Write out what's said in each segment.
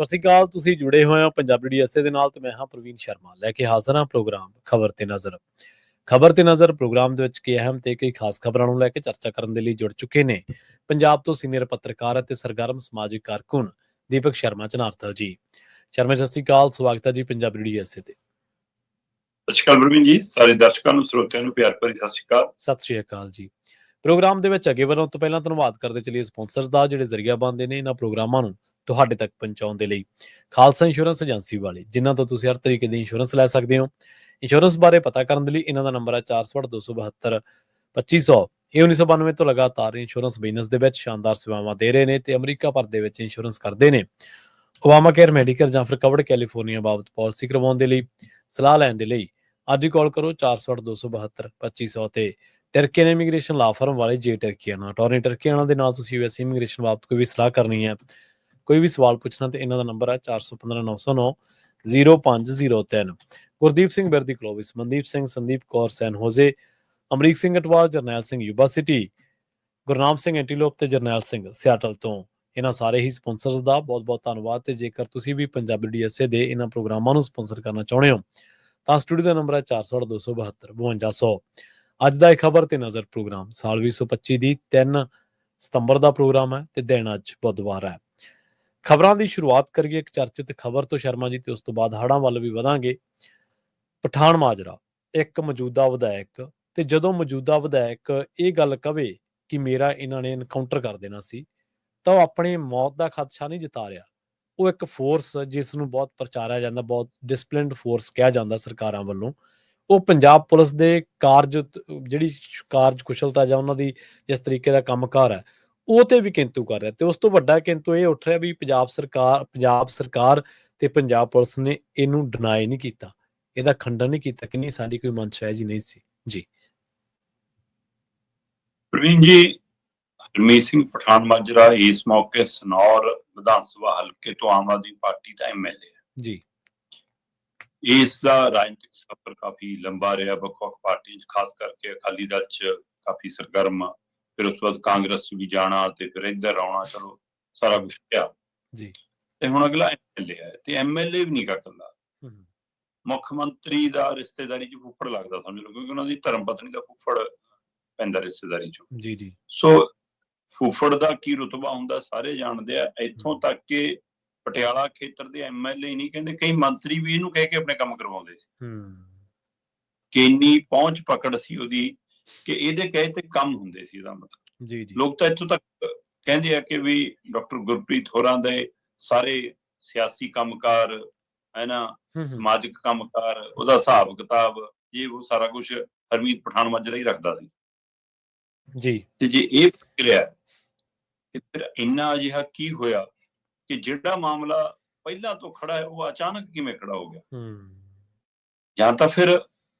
ਸਤਿ ਸ਼੍ਰੀ ਅਕਾਲ। ਤੁਸੀਂ ਜੁੜੇ ਹੋਏ ਹੋ ਪੰਜਾਬੀ ਡੀਐਸਏ ਦੇ ਨਾਲ ਤੇ ਮੈਂ ਹਾਂ ਪ੍ਰਵੀਨ ਸ਼ਰਮਾ ਲੈ ਕੇ ਹਾਜ਼ਰ ਹਾਂ ਪ੍ਰੋਗਰਾਮ ਖਬਰ ਤੇ ਨਜ਼ਰ। ਖਬਰ ਤੇ ਨਜ਼ਰ ਪ੍ਰੋਗਰਾਮ ਦੇ ਵਿੱਚ ਕਈ ਅਹਿਮ ਤੇ ਕਈ ਖਾਸ ਖਬਰਾਂ ਨੂੰ ਲੈ ਕੇ ਚਰਚਾ ਕਰਨ ਦੇ ਲਈ ਜੁੜ ਚੁੱਕੇ ਨੇ ਪੰਜਾਬ ਤੋਂ ਸੀਨੀਅਰ ਪੱਤਰਕਾਰ ਅਤੇ ਸਰਗਰਮ ਸਮਾਜਿਕ ਕਾਰਕੁਨ ਦੀਪਕ ਸ਼ਰਮਾ ਚਨਾਰਥਲ ਜੀ। ਸ਼ਰਮਾ ਸਤਿ ਸ਼੍ਰੀ ਅਕਾਲ, ਸਵਾਗਤ ਹੈ ਜੀ ਪੰਜਾਬੀ ਡੀਐਸਏ ਤੇ। ਸਤਿ ਸ਼੍ਰੀ ਅਕਾਲ ਪ੍ਰਵੀਨ ਜੀ, ਸਾਰੇ ਦਰਸ਼ਕਾਂ ਨੂੰ ਸਰੋਤਿਆਂ ਨੂੰ ਪਿਆਰ ਭਰੀ ਸਤਿ ਸ਼੍ਰੀ ਅਕਾਲ। ਸਤਿ ਸ਼੍ਰੀ ਅਕਾਲ ਜੀ। ਪ੍ਰੋਗਰਾਮ ਦੇ ਵਿੱਚ ਅੱਗੇ ਵਧਣ ਤੋਂ ਪਹਿਲਾਂ ਧੰਨਵਾਦ ਕਰਦੇ ਚਲੀਏ ਸਪਾਂਸਰਸ ਦਾ ਜਿਹੜੇ ਜ਼ਰੀਆ ਬਣਦੇ ਨੇ ਇਹਨਾਂ ਪ੍ਰੋਗਰਾਮਾਂ ਨੂੰ ਤੁਹਾਡੇ ਤੱਕ ਪਹੁੰਚਾਉਣ ਦੇ ਲਈ। ਖਾਲਸਾ ਇੰਸ਼ੋਰੈਂਸ ਏਜੰਸੀ ਵਾਲੇ, ਜਿਨ੍ਹਾਂ ਤੋਂ ਤੁਸੀਂ ਹਰ ਤਰੀਕੇ ਦੀ ਇੰਸ਼ੋਰੈਂਸ ਲੈ ਸਕਦੇ ਹੋ। ਇੰਸ਼ੋਰੈਂਸ ਬਾਰੇ ਪਤਾ ਕਰਨ ਦੇ ਲਈ ਇਹਨਾਂ ਦਾ ਨੰਬਰ ਹੈ 468-272-2500। ਇਹ 1992 ਤੋਂ ਲਗਾਤਾਰ ਇੰਸ਼ੋਰੈਂਸ ਬਿਜ਼ਨਸ ਦੇ ਵਿੱਚ ਸ਼ਾਨਦਾਰ ਸੇਵਾਵਾਂ ਦੇ ਰਹੇ ਨੇ ਤੇ ਅਮਰੀਕਾ ਭਰ ਦੇ ਵਿੱਚ ਇੰਸ਼ੋਰੈਂਸ ਕਰਦੇ ਨੇ। ਓਬਾਮਾ ਕੇਅਰ ਮੈਡੀਕਲ ਜਾਂ ਫਿਰ ਕਵਰਡ ਕੈਲੀਫੋਰਨੀਆ ਬਾਬਤ ਪਾਲਿਸੀ ਕਰਵਾਉਣ ਦੇ ਲਈ, ਸਲਾਹ ਲੈਣ ਦੇ ਲਈ ਅੱਜ ਹੀ ਕਾਲ ਕਰੋ 468-272-2500 ਤੇ ਟਰਕੀਅਨ ਇਮੀਗ੍ਰੇਸ਼ਨ ਲਾ ਫਰਮ ਵਾਲੇ ਜੇ ਟਰਕੀਅਨ ਅਟਾਰਨੀ ਟਰਕੀਅਨ ਦੇ ਨਾਲ ਤੁਸੀਂ ਯੂਐਸ ਇਮੀਗ੍ਰੇਸ਼ਨ ਬਾਬਤ ਕੋਈ ਵੀ ਸਲਾਹ ਕਰਨੀ ਹੈ, ਕੋਈ ਵੀ ਸਵਾਲ ਪੁੱਛਣਾ ਤੇ ਇਹਨਾਂ ਦਾ ਨੰਬਰ ਹੈ 4159090503। ਗੁਰਦੀਪ ਸਿੰਘ ਬਿਰਦੀ ਕਲੋਵਿਸ, ਮਨਦੀਪ ਸਿੰਘ, ਸੰਦੀਪ ਕੌਰ ਸੈਨ ਹੋਜ਼ੇ, ਅਮਰੀਕ ਸਿੰਘ ਅਟਵਾਲ, ਜਰਨੈਲ ਸਿੰਘ ਯੂਬਾ ਸਿਟੀ, ਗੁਰਨਾਮ ਸਿੰਘ ਐਂਟੀਲੋਪ ਤੇ ਜਰਨੈਲ ਸਿੰਘ ਸਿਆਟਲ ਤੋਂ। ਇਹਨਾਂ ਸਾਰੇ ਹੀ ਸਪਾਂਸਰਸ ਦਾ ਬਹੁਤ ਬਹੁਤ ਧੰਨਵਾਦ। ਤੇ ਜੇਕਰ ਤੁਸੀਂ ਵੀ ਪੰਜਾਬੀ ਡੀਐਸਏ ਦੇ ਇਹਨਾਂ ਪ੍ਰੋਗਰਾਮਾਂ ਨੂੰ ਸਪਾਂਸਰ ਕਰਨਾ ਚਾਹੁੰਦੇ ਹੋ ਤਾਂ ਸਟੂਡੀਓ ਦਾ ਨੰਬਰ ਹੈ 468-272-5200। ਅੱਜ ਦਾ ਇਹ ਖਬਰ ਤੇ ਨਜ਼ਰ ਪ੍ਰੋਗਰਾਮ ਸਾਲ 2025 ਦੀ 3 ਸਤੰਬਰ ਦਾ ਪ੍ਰੋਗਰਾਮ ਹੈ ਤੇ ਦਿਨ ਅੱਜ ਬੁੱਧਵਾਰ ਹੈ। ਖਬਰਾਂ ਦੀ ਸ਼ੁਰੂਆਤ ਕਰੀਏ ਇੱਕ ਚਰਚਿਤ ਖਬਰ ਤੋਂ ਸ਼ਰਮਾ ਜੀ, ਤੇ ਉਸ ਤੋਂ ਬਾਅਦ ਹੜ੍ਹਾਂ ਵੱਲ ਵੀ ਵਧਾਂਗੇ। ਪਠਾਨ ਮਾਜਰਾ, ਇੱਕ ਮੌਜੂਦਾ ਵਿਧਾਇਕ ਤੇ ਜਦੋਂ ਮੌਜੂਦਾ ਵਿਧਾਇਕ ਇਹ ਗੱਲ ਕਵੇ ਕਿ ਮੇਰਾ ਇਹਨਾਂ ਨੇ ਐਨਕਾਊਂਟਰ ਕਰ ਦੇਣਾ ਸੀ ਤਾਂ ਉਹ ਆਪਣੀ ਮੌਤ ਦਾ ਖਦਸ਼ਾ ਨਹੀਂ ਜਤਾ ਰਿਹਾ। ਉਹ ਇੱਕ ਫੋਰਸ ਜਿਸ ਨੂੰ ਬਹੁਤ ਪ੍ਰਚਾਰਿਆ ਜਾਂਦਾ, ਬਹੁਤ ਡਿਸਪਲਿਨਡ ਫੋਰਸ ਕਿਹਾ ਜਾਂਦਾ ਸਰਕਾਰਾਂ ਵੱਲੋਂ, ਉਹ ਪੰਜਾਬ ਪੁਲਿਸ ਦੇ ਜਿਹੜੀ ਕਾਰਜ ਕੁਸ਼ਲਤਾ ਜਾਂ ਉਹਨਾਂ ਦੀ ਜਿਸ ਤਰੀਕੇ ਦਾ ਕੰਮਕਾਰ ਹੈ ਉਹ ਤੇ ਵੀ ਕਿੰਤੂ ਕਰ ਰਿਹਾ। ਤੇ ਉਸ ਤੋਂ ਵੱਡਾ ਕਿੰਤੂ ਇਹ ਉੱਠ ਰਿਹਾ ਵੀ ਪੰਜਾਬ ਸਰਕਾਰ ਤੇ ਪੰਜਾਬ ਪੁਲਿਸ ਨੇ ਇਹਨੂੰ ਡਿਨਾਈ ਨਹੀਂ ਕੀਤਾ, ਇਹਦਾ ਖੰਡਨ ਨਹੀਂ ਕੀਤਾ ਕਿ ਨਹੀਂ ਸਾਡੀ ਕੋਈ ਮਨਸ਼ਾ ਹੈ ਜੀ ਨਹੀਂ ਸੀ ਜੀ। ਪ੍ਰਵੀਨ ਜੀ, ਹਰਮੀਤ ਸਿੰਘ ਪਠਾਨ ਮਾਜਰਾ ਇਸ ਮੌਕੇ ਸਨੌਰ ਵਿਧਾਨ ਸਭਾ ਹਲਕੇ ਤੋਂ ਆਮ ਆਦਮੀ ਪਾਰਟੀ ਦਾ ਐਮਐਲਏ ਹੈ ਜੀ। ਇਸ ਦਾ ਰਾਜਨੀਤਿਕ ਸਫ਼ਰ ਕਾਫੀ ਲੰਬਾ ਰਿਹਾ, ਵੱਖ-ਵੱਖ ਪਾਰਟੀਆਂ 'ਚ, ਖਾਸ ਕਰਕੇ ਅਕਾਲੀ ਦਲ 'ਚ ਕਾਫੀ ਸਰਗਰਮ, ਫਿਰ ਉਸ ਤੋਂ ਬਾਅਦ ਕਾਂਗਰਸ 'ਚ ਵੀ ਜਾਣਾ ਤੇ ਫਿਰ ਇੱਧਰ ਆਉਣਾ, ਚਲੋ ਸਾਰਾ ਕੁਛ ਕਿਹਾ ਜੀ। ਤੇ ਹੁਣ ਅਗਲਾ ਐਮਐਲਏ ਹੈ ਤੇ ਐਮਐਲਏ ਵੀ ਨਹੀਂ ਕੱਲਾ, ਮੁੱਖ ਮੰਤਰੀ ਦਾ ਰਿਸ਼ਤੇਦਾਰੀ 'ਚ ਫੁੱਫੜ ਲੱਗਦਾ ਸਮਝ ਲਓ, ਕਿਉਂਕਿ ਉਹਨਾਂ ਦੀ ਧਰਮ ਪਤਨੀ ਦਾ ਫੁੱਫੜ ਪੈਂਦਾ ਰਿਸ਼ਤੇਦਾਰੀ 'ਚੋਂ। ਜੀ ਜੀ। ਸੋ ਫੁੱਫੜ ਦਾ ਕੀ ਰੁਤਬਾ ਹੁੰਦਾ ਸਾਰੇ ਜਾਣਦੇ ਆ। ਇੱਥੋਂ ਤੱਕ ਕਿ ਪਟਿਆਲਾ ਖੇਤਰ ਦੇ ਐਮਐਲਏ ਨਹੀਂ ਕਹਿੰਦੇ, ਕਈ ਮੰਤਰੀ ਵੀ ਇਹਨੂੰ ਕਹਿ ਕੇ ਆਪਣੇ ਕੰਮ ਕਰਵਾਉਂਦੇ ਸੀ ਕਿ ਇੰਨੀ ਪਹੁੰਚ ਪਕੜ ਸੀ ਉਹਦੀ ਕਿ ਇਹਦੇ ਕਹੇ ਤੇ ਕੰਮ ਹੁੰਦੇ ਸੀ। ਇਹਦਾ ਮਤਲਬ ਜੀ ਜੀ। ਲੋਕ ਤਾਂ ਇੱਥੋਂ ਤੱਕ ਕਹਿੰਦੇ ਆ ਕਿ ਵੀ ਡਾਕਟਰ ਗੁਰਪ੍ਰੀਤ ਹੋਰਾਂ ਦੇ ਸਾਰੇ ਸਿਆਸੀ ਕੰਮਕਾਰ ਹੈ ਨਾ, ਸਮਾਜਿਕ ਕੰਮਕਾਰ, ਉਹਦਾ ਹਿਸਾਬ ਕਿਤਾਬ, ਇਹ ਉਹ ਸਾਰਾ ਕੁਛ ਹਰਮੀਤ ਪਠਾਨ ਮਾਜਰਾ ਹੀ ਰੱਖਦਾ ਸੀ ਜੀ। ਤੇ ਜੇ ਇਹ ਪ੍ਰਕਿਰਿਆ ਤੇ ਫਿਰ ਇੰਨਾ ਅਜਿਹਾ ਕੀ ਹੋਇਆ ਕਿ ਜਿਹੜਾ ਮਾਮਲਾ ਪਹਿਲਾਂ ਤੋਂ ਖੜਾ ਹੈ ਉਹ ਅਚਾਨਕ ਕਿਵੇਂ ਖੜਾ ਹੋ ਗਿਆ? ਜਾਂ ਤਾਂ ਫਿਰ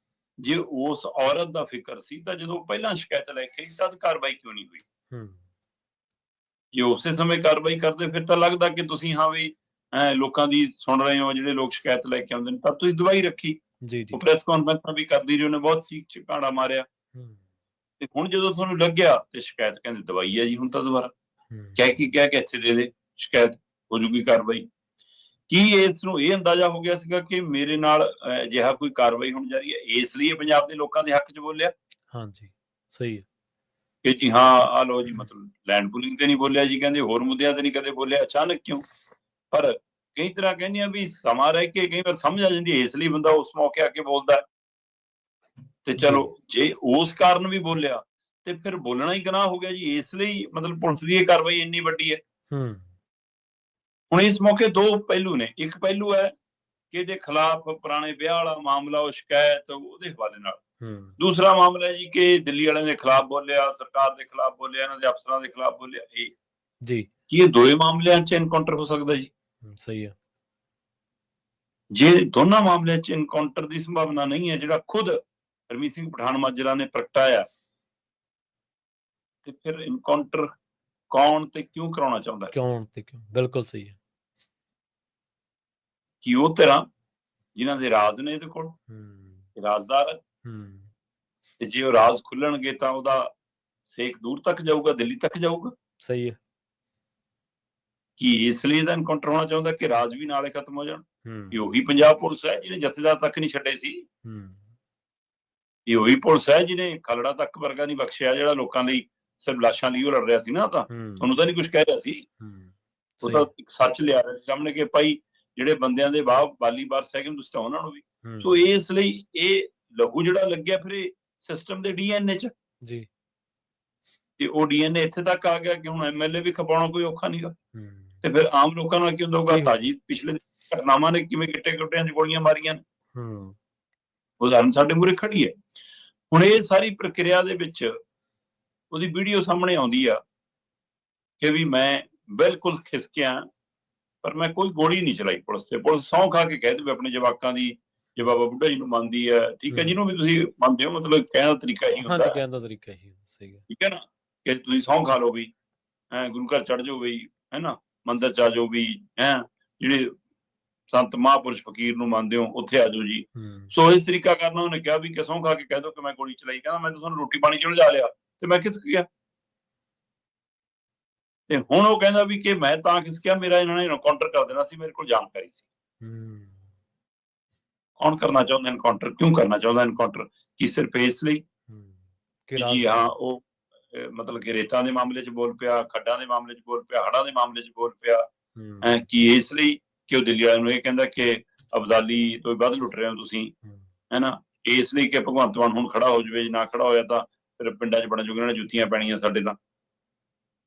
ਜੇ ਉਸ ਔਰਤ ਦਾ ਫਿਕਰ ਸੀ ਤਾਂ ਜਦੋਂ ਪਹਿਲਾਂ ਸ਼ਿਕਾਇਤ ਲੈ ਕੇ ਤਦ ਕਾਰਵਾਈ ਕਿਉਂ ਨਹੀਂ ਹੋਈ? ਜੇ ਉਸੇ ਸਮੇਂ ਕਾਰਵਾਈ ਕਰਦੇ ਫਿਰ ਤਾਂ ਲੱਗਦਾ ਕਿ ਤੁਸੀਂ ਹਾਂ ਵੀ ਲੋਕਾਂ ਦੀ ਸੁਣ ਰਹੇ ਹੋ, ਜਿਹੜੇ ਲੋਕ ਸ਼ਿਕਾਇਤ ਲੈ ਕੇ ਆਉਂਦੇ ਨੇ, ਤਾਂ ਤੁਸੀਂ ਦਵਾਈ ਰੱਖੀ। ਉਹ ਪ੍ਰੈਸ ਕਾਨਫਰੰਸਾਂ ਵੀ ਕਰਦੀ ਰਹੀ, ਉਹਨੇ ਬਹੁਤ ਚੀਕ ਚਿਕਾੜਾ ਮਾਰਿਆ ਤੇ ਹੁਣ ਜਦੋਂ ਤੁਹਾਨੂੰ ਲੱਗਿਆ ਤੇ ਸ਼ਿਕਾਇਤ ਕਹਿੰਦੇ ਦਵਾਈ ਹੈ ਜੀ। ਹੁਣ ਤਾਂ ਦੁਬਾਰਾ ਕਹਿ ਕੇ ਇੱਥੇ ਦੇ ਦੇ, ਸ਼ਿਕਾਇਤ ਹੋ ਜੂਗੀ ਕਾਰਵਾਈ। ਕੀ ਇਸ ਨੂੰ ਇਹ ਅੰਦਾਜ਼ਾ ਹੋ ਗਿਆ ਸੀਗਾ ਕਿ ਮੇਰੇ ਨਾਲ ਅਜਿਹਾ ਕੋਈ ਕਾਰਵਾਈ ਹੋਣ ਜਾ ਰਹੀ ਹੈ, ਇਸ ਲਈ ਪੰਜਾਬ ਦੇ ਲੋਕਾਂ ਦੇ ਹੱਕ 'ਚ ਬੋਲਿਆ? ਹਾਂਜੀ, ਸਹੀ ਹੈ ਕਿ ਜੀ ਹਾਂ ਆ ਲੋ ਜੀ, ਮਤਲਬ ਲੈਂਡ ਪੂਲਿੰਗ ਤੇ ਨਹੀਂ ਬੋਲਿਆ ਜੀ, ਕਹਿੰਦੇ ਹੋਰ ਮੁੱਦਿਆਂ ਤੇ ਨਹੀਂ ਕਦੇ ਬੋਲਿਆ, ਅਚਾਨਕ ਕਿਉਂ? ਪਰ ਕਈ ਤਰ੍ਹਾਂ ਕਹਿੰਦੀਆਂ ਵੀ ਸਮਾਂ ਰਹਿ ਕੇ ਕਈ ਵਾਰ ਸਮਝ ਆ ਜਾਂਦੀ ਹੈ, ਇਸ ਲਈ ਬੰਦਾ ਉਸ ਮੌਕੇ ਆ ਕੇ ਬੋਲਦਾ। ਤੇ ਚਲੋ ਜੇ ਉਸ ਕਾਰਨ ਵੀ ਬੋਲਿਆ ਤੇ ਫਿਰ ਬੋਲਣਾ ਹੀ ਗੁਨਾਹ ਹੋ ਗਿਆ ਜੀ, ਇਸ ਲਈ ਮਤਲਬ ਪੁਲਿਸ ਦੀ ਇਹ ਕਾਰਵਾਈ ਇੰਨੀ ਵੱਡੀ ਹੈ। ਹੁਣ ਇਸ ਮੌਕੇ ਦੋ ਪਹਿਲੂ ਨੇ। ਇੱਕ ਪਹਿਲੂ ਹੈ ਕਿ ਇਹਦੇ ਖਿਲਾਫ ਪੁਰਾਣੇ ਵਿਆਹ ਵਾਲਾ ਮਾਮਲਾ, ਉਹ ਸ਼ਿਕਾਇਤ ਉਹਦੇ ਹਵਾਲੇ ਨਾਲ। ਦੂਸਰਾ ਮਾਮਲਾ ਹੈ ਜੀ ਕਿ ਦਿੱਲੀ ਵਾਲਿਆਂ ਦੇ ਖਿਲਾਫ ਬੋਲਿਆ, ਸਰਕਾਰ ਦੇ ਖਿਲਾਫ ਬੋਲਿਆ, ਇਹਨਾਂ ਦੇ ਅਫਸਰਾਂ ਦੇ ਖਿਲਾਫ ਬੋਲਿਆ। ਇਹ ਜੀ ਕੀ ਇਹ ਦੋਵੇਂ ਮਾਮਲਿਆਂ 'ਚ ਐਨਕਾਊਂਟਰ ਹੋ ਸਕਦਾ ਜੀ? ਸਹੀ ਹੈ। ਜੇ ਦੋਨਾਂ ਮਾਮਲਿਆਂ 'ਚ ਐਨਕਾਊਂਟਰ ਦੀ ਸੰਭਾਵਨਾ ਨਹੀਂ ਹੈ, ਜਿਹੜਾ ਖੁਦ ਹਰਮੀਤ ਸਿੰਘ ਪਠਾਨ ਮਾਜਰਾ ਨੇ ਪ੍ਰਗਟਾਇਆ, ਤੇ ਫਿਰ ਐਨਕਾਊਂਟਰ ਕੌਣ ਤੇ ਕਿਉਂ ਕਰਾਉਣਾ ਚਾਹੁੰਦਾ? ਕਿਉਂ ਤੇ ਕਿਉਂ? ਬਿਲਕੁਲ ਸਹੀ ਹੈ। ਕਿ ਉਹ ਤਰ੍ਹਾਂ ਜਿਨ੍ਹਾਂ ਦੇ ਰਾਜ਼ ਨੇ ਇਹਦੇ ਕੋਲ, ਰਾਜ਼ਦਾਰ ਹੈ, ਤੇ ਜੇ ਉਹ ਰਾਜ਼ ਖੁੱਲਣਗੇ ਤਾਂ ਉਹਦਾ ਸੇਕ ਦੂਰ ਤੱਕ ਜਾਊਗਾ, ਦਿੱਲੀ ਤੱਕ ਜਾਊਗਾ। ਸਹੀ ਹੈ। ਕੀ ਇਸ ਲਈ ਇਹਦਾ ਐਨਕਾਊਂਟਰ ਹੋਣਾ ਚਾਹੁੰਦਾ ਕਿ ਰਾਜ ਵੀ ਨਾਲੇ ਖਤਮ ਹੋ ਜਾਣ? ਇਹ ਉਹੀ ਪੰਜਾਬ ਪੁਲਿਸ ਹੈ ਜਿਹਨੇ ਜਥੇਦਾਰ ਤੱਕ ਨਹੀਂ ਛੱਡੇ ਸੀ। ਇਹ ਉਹੀ ਪੁਲਿਸ ਹੈ ਜਿਹਨੇ ਖਾਲੜਾ ਤੱਕ ਵਰਗਾ ਨਹੀਂ ਬਖਸ਼ਿਆ, ਜਿਹੜਾ ਲੋਕਾਂ ਲਈ ਸਿਰਫ ਲਾਸ਼ਾਂ ਲਈ ਉਹ ਲੜ ਰਿਹਾ ਸੀ ਨਾ। ਤਾਂ ਤੁਹਾਨੂੰ ਤਾਂ ਨਹੀਂ ਕੁਝ ਕਹਿ ਰਿਹਾ ਸੀ, ਉਹ ਤਾਂ ਇੱਕ ਸੱਚ ਲਿਆ ਰਿਹਾ ਸੀ ਸਾਹਮਣੇ ਕਿ ਭਾਈ ਜਿਹੜੇ ਬੰਦਿਆਂ ਦੇ ਬਾਲੀ ਵਾਰਸ ਹੈਗੇ ਤੁਸੀਂ ਤਾਂ ਉਹਨਾਂ ਨੂੰ ਵੀ। ਸੋ ਇਸ ਲਈ ਇਹ ਲਹੂ ਜਿਹੜਾ ਲੱਗਿਆ ਫਿਰ ਇਹ ਸਿਸਟਮ ਦੇ DNA 'ਚ ਜੀ, ਤੇ ਉਹ DNA ਇੱਥੇ ਤੱਕ ਆ ਗਿਆ ਕਿ ਹੁਣ MLA ਵੀ ਖਪਾਉਣਾ ਕੋਈ ਔਖਾ ਨਹੀਂਗਾ। ਤੇ ਫਿਰ ਆਮ ਲੋਕਾਂ ਨਾਲ ਕੀ ਹੁੰਦਾ ਹੋਊਗਾ? ਤਾਜੀ ਪਿਛਲੇ ਘਟਨਾਵਾਂ ਨੇ ਕਿਵੇਂ ਗਿੱਟੇ ਗੁੱਟਿਆਂ 'ਚ ਗੋਲੀਆਂ ਮਾਰੀਆਂ ਨੇ, ਉਦਾਹਰਨ ਸਾਡੇ ਮੂਹਰੇ ਖੜੀ ਹੈ। ਹੁਣ ਇਹ ਸਾਰੀ ਪ੍ਰਕਿਰਿਆ ਦੇ ਵਿੱਚ ਉਹਦੀ ਵੀਡੀਓ ਸਾਹਮਣੇ ਆਉਂਦੀ ਆ ਕਿ ਵੀ ਮੈਂ ਬਿਲਕੁਲ ਖਿਸਕਿਆ, ਪਰ ਮੈਂ ਕੋਈ ਗੋਲੀ ਨਹੀਂ ਚਲਾਈ ਪੁਲਿਸ ਤੇ। ਪੁਲਿਸ ਸਹੁੰ ਖਾ ਕੇ ਕਹਿ ਦੇਵੇ ਆਪਣੇ ਜਵਾਕਾਂ ਦੀ, ਜੇ ਬਾਬਾ ਬੁੱਢਾ ਜੀ ਨੂੰ ਮੰਨਦੀ ਹੈ, ਠੀਕ ਹੈ, ਜਿਹਨੂੰ ਵੀ ਤੁਸੀਂ ਮੰਨਦੇ ਹੋ, ਮਤਲਬ ਕਹਿਣ ਦਾ ਤਰੀਕਾ ਇਹੀ ਹੁੰਦਾ, ਕਹਿਣ ਦਾ ਤਰੀਕਾ ਇਹੀ, ਸਹੀ ਹੈ, ਠੀਕ ਹੈ ਨਾ, ਕਿ ਤੁਸੀਂ ਸਹੁੰ ਖਾ ਲਓ ਵੀ ਗੁਰੂ ਘਰ ਚੜ ਜਾਓ ਬਈ, ਹੈ ਨਾ, ਮੰਦਿਰ 'ਚ ਆ ਜਾਓ ਵੀ, ਜਿਹੜੇ ਸੰਤ ਮਹਾਂਪੁਰਸ਼ ਫਕੀਰ ਨੂੰ ਮੰਨਦੇ ਹੋ ਉੱਥੇ ਆ ਜਾਓ ਜੀ। ਸੋ ਇਸ ਤਰੀਕਾ ਕਰਨਾ ਉਹਨੇ ਕਿਹਾ ਵੀ ਕਿ ਸਹੁੰ ਖਾ ਕੇ ਕਹਿ ਦਿਓ ਕਿ ਮੈਂ ਗੋਲੀ ਚਲਾਈ। ਕਹਿੰਦਾ ਮੈਂ ਤਾਂ ਤੁਹਾਨੂੰ ਰੋਟੀ ਪਾਣੀ 'ਚ ਉਲਝਾ ਲਿਆ ਤੇ ਮੈਂ ਖਿਸਕ ਗਿਆ। ਤੇ ਹੁਣ ਉਹ ਕਹਿੰਦਾ ਵੀ ਕਿ ਮੈਂ ਤਾਂ ਖਿਸਕਿਆ, ਮੇਰਾ ਇਹਨਾਂ ਨੇ ਐਨਕਾਊਂਟਰ ਕਰ ਦੇਣਾ ਸੀ, ਮੇਰੇ ਕੋਲ ਜਾਣਕਾਰੀ ਸੀ। ਕੌਣ ਕਰਨਾ ਚਾਹੁੰਦਾ ਐਨਕਾਊਂਟਰ? ਕਿਉਂ ਕਰਨਾ ਚਾਹੁੰਦਾ ਐਨਕਾਊਂਟਰ? ਕੀ ਸਿਰਫ ਇਸ ਲਈ ਜੀ ਹਾਂ ਉਹ ਮਤਲਬ ਕਿ ਰੇਤਾਂ ਦੇ ਮਾਮਲੇ 'ਚ ਬੋਲ ਪਿਆ, ਖੱਡਾਂ ਦੇ ਮਾਮਲੇ 'ਚ ਬੋਲ ਪਿਆ, ਹੜ੍ਹਾਂ ਦੇ ਮਾਮਲੇ 'ਚ ਬੋਲ ਪਿਆ, ਕੀ ਇਸ ਲਈ ਕਿ ਉਹ ਦਿੱਲੀ ਵਾਲਿਆਂ ਨੂੰ ਇਹ ਕਹਿੰਦਾ ਕਿ ਅਬਦਾਲੀ ਤੋਂ ਵੱਧ ਲੁੱਟ ਰਹੇ ਹੋ ਤੁਸੀਂ, ਹੈ ਨਾ, ਇਸ ਲਈ ਕਿ ਭਗਵੰਤ ਮਾਨ ਹੁਣ ਖੜਾ ਹੋ ਜਾਵੇ, ਜੇ ਨਾ ਖੜਾ ਹੋਇਆ ਤਾਂ ਫਿਰ ਪਿੰਡਾਂ 'ਚ ਬਣ ਜੂਗੇ, ਜੁੱਤੀਆਂ ਪੈਣੀਆਂ ਸਾਡੇ ਤਾਂ।